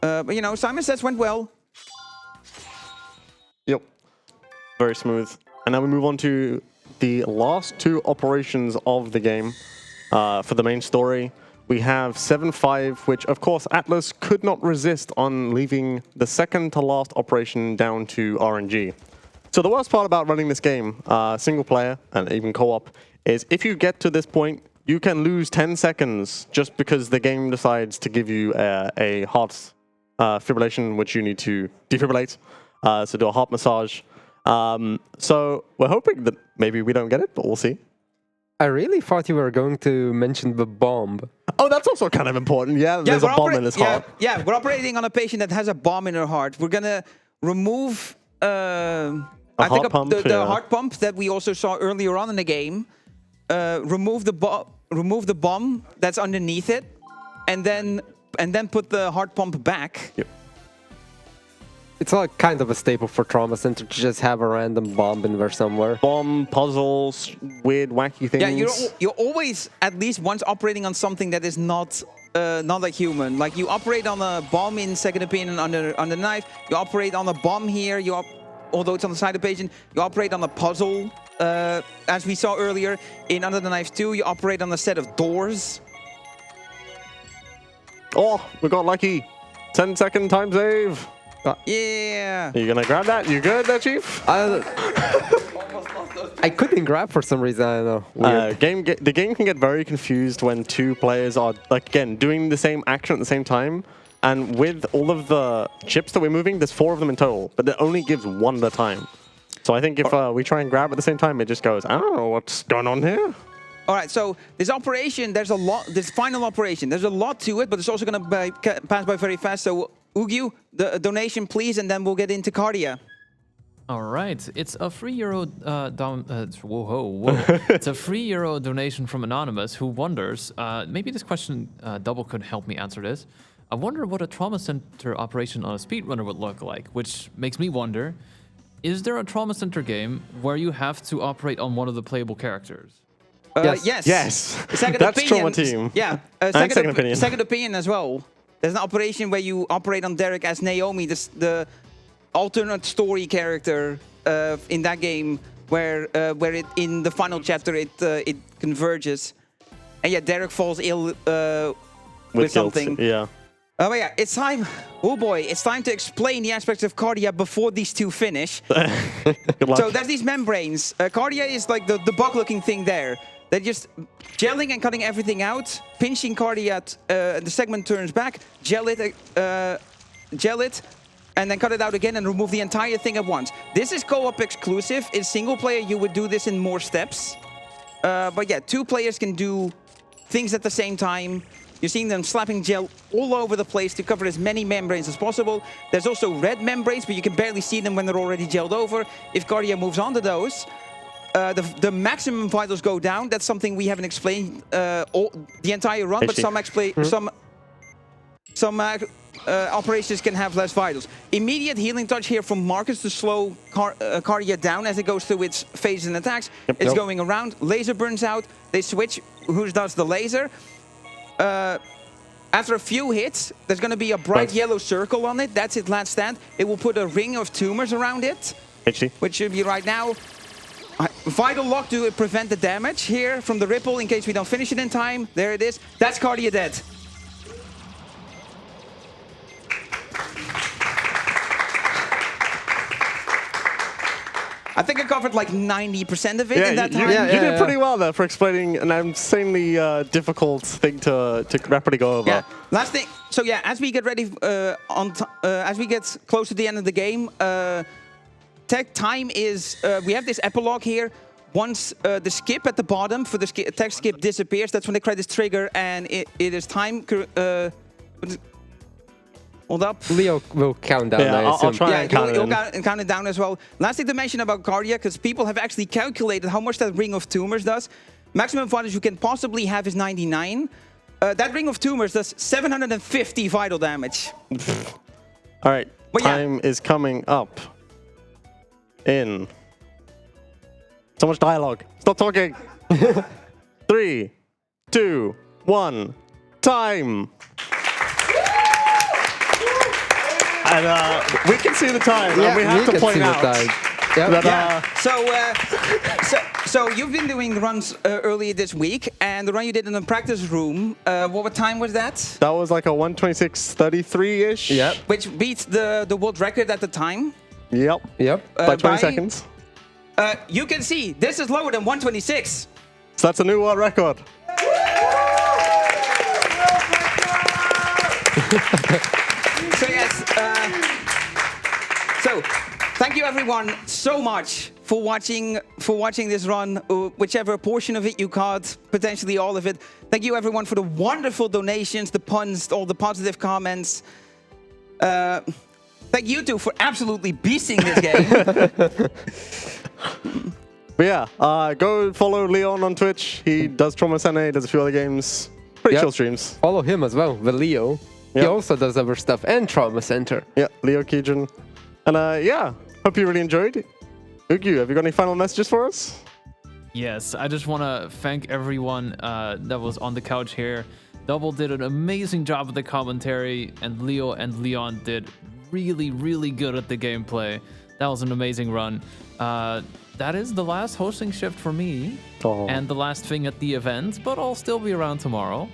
But you know, Simon Says went well. Yep. Very smooth. And now we move on to the last two operations of the game for the main story. We have 7-5, which, of course, Atlas could not resist on leaving the second to last operation down to RNG. So the worst part about running this game, single player and even co-op, is if you get to this point, you can lose 10 seconds just because the game decides to give you a heart fibrillation, which you need to defibrillate, so do a heart massage. So we're hoping that maybe we don't get it, but we'll see. I really thought you were going to mention the bomb. Oh, that's also kind of important. Yeah, there's a bomb in his heart. Yeah, we're operating on a patient that has a bomb in her heart. We're gonna remove the heart pump that we also saw earlier on in the game. Remove the bomb that's underneath it, and then put the heart pump back. Yep. It's like kind of a staple for Trauma Center to just have a random bomb in there somewhere. Bomb, puzzles, weird, wacky things. Yeah, you're always at least once operating on something that is not like human. Like you operate on a bomb in Second Opinion on the knife. You operate on a bomb here. Although it's on the side of the patient, you operate on a puzzle. As we saw earlier in Under the Knife 2, you operate on a set of doors. Oh, we got lucky. 10-second time save. Yeah. Are you gonna grab that? You good there, Chief? I couldn't grab for some reason, I don't know. Weird. The game can get very confused when two players are, like, again, doing the same action at the same time. And with all of the chips that we're moving, there's 4 of them in total, but it only gives 1 at a time. So I think if we try and grab at the same time, it just goes, I don't know what's going on here. All right, so this operation, there's a lot, this final operation, there's a lot to it, but it's also going to pass by very fast. So, Ugyuu, the donation, please, and then we'll get into Cardia. All right, it's a €3 It's a €3 donation from Anonymous, who wonders, maybe this question, Double could help me answer this. I wonder what a trauma center operation on a speedrunner would look like, which makes me wonder, is there a trauma center game where you have to operate on one of the playable characters? Yes. Second That's opinion. Trauma Team. Yeah, second opinion. Second opinion as well. There's an operation where you operate on Derek as Naomi, the alternate story character in that game, where it in the final chapter it converges, and yeah, Derek falls ill with something. Yeah. Oh yeah, it's time. Oh boy, it's time to explain the aspects of Cardia before these two finish. Good luck. So there's these membranes. Cardia is like the bug-looking thing there. They're just gelling and cutting everything out, pinching Cardia, the segment turns back, gel it, and then cut it out again and remove the entire thing at once. This is co-op exclusive. In single player, you would do this in more steps. But yeah, 2 players can do things at the same time. You're seeing them slapping gel all over the place to cover as many membranes as possible. There's also red membranes, but you can barely see them when they're already gelled over. If Cardia moves on to those, the maximum vitals go down. That's something we haven't explained the entire run, but some operations can have less vitals. Immediate healing touch here from Marcus to slow Cardia down as it goes through its phases and attacks. It's going around. Laser burns out. They switch. Who does the laser? After a few hits, there's going to be a bright yellow circle on it. That's its last stand. It will put a ring of tumors around it, which should be right now. Vital lock to prevent the damage here from the ripple in case we don't finish it in time. There it is. That's Cardia dead. I think I covered like 90% of it in that time. You did pretty well there for explaining an insanely difficult thing to rapidly go over. Yeah. Last thing. So yeah, as we get ready as we get close to the end of the game, tech time is we have this epilogue here. Once the skip at the bottom for the tech skip disappears, that's when the credits trigger, and it is time. Hold up. Leo will count down. Yeah, I'll try and count it down as well. Last thing to mention about Cardia, because people have actually calculated how much that ring of tumors does. Maximum vitals you can possibly have is 99. That ring of tumors does 750 vital damage. All right, time is coming up. In so much dialogue. Stop talking. 3, 2, 1, time. And we can see the time, and we have to point out that, So you've been doing runs earlier this week, and the run you did in the practice room, what time was that? That was like a 1:26:33-ish. Yep. Which beats the world record at the time. Yep. By 20 seconds. You can see, this is lower than 1:26. So that's a new world record. So yes, so thank you everyone so much for watching this run, whichever portion of it you caught, potentially all of it. Thank you everyone for the wonderful donations, the puns, all the positive comments. Thank you two for absolutely beasting this game. But yeah, go follow Leon on Twitch. He does Trauma Center, he does a few other games. Pretty chill streams. Follow him as well, the Leo. He also does other stuff and Trauma Center. Yeah, LeoKeidran. And yeah, hope you really enjoyed. ugyuu, have you got any final messages for us? Yes, I just want to thank everyone that was on the couch here. Double did an amazing job with the commentary, and Leo and Leon did really, really good at the gameplay. That was an amazing run. That is the last hosting shift for me, and the last thing at the event, but I'll still be around tomorrow.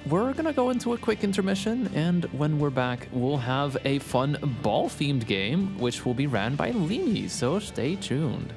We're gonna go into a quick intermission, and when we're back, we'll have a fun ball-themed game, which will be ran by Lini, so stay tuned.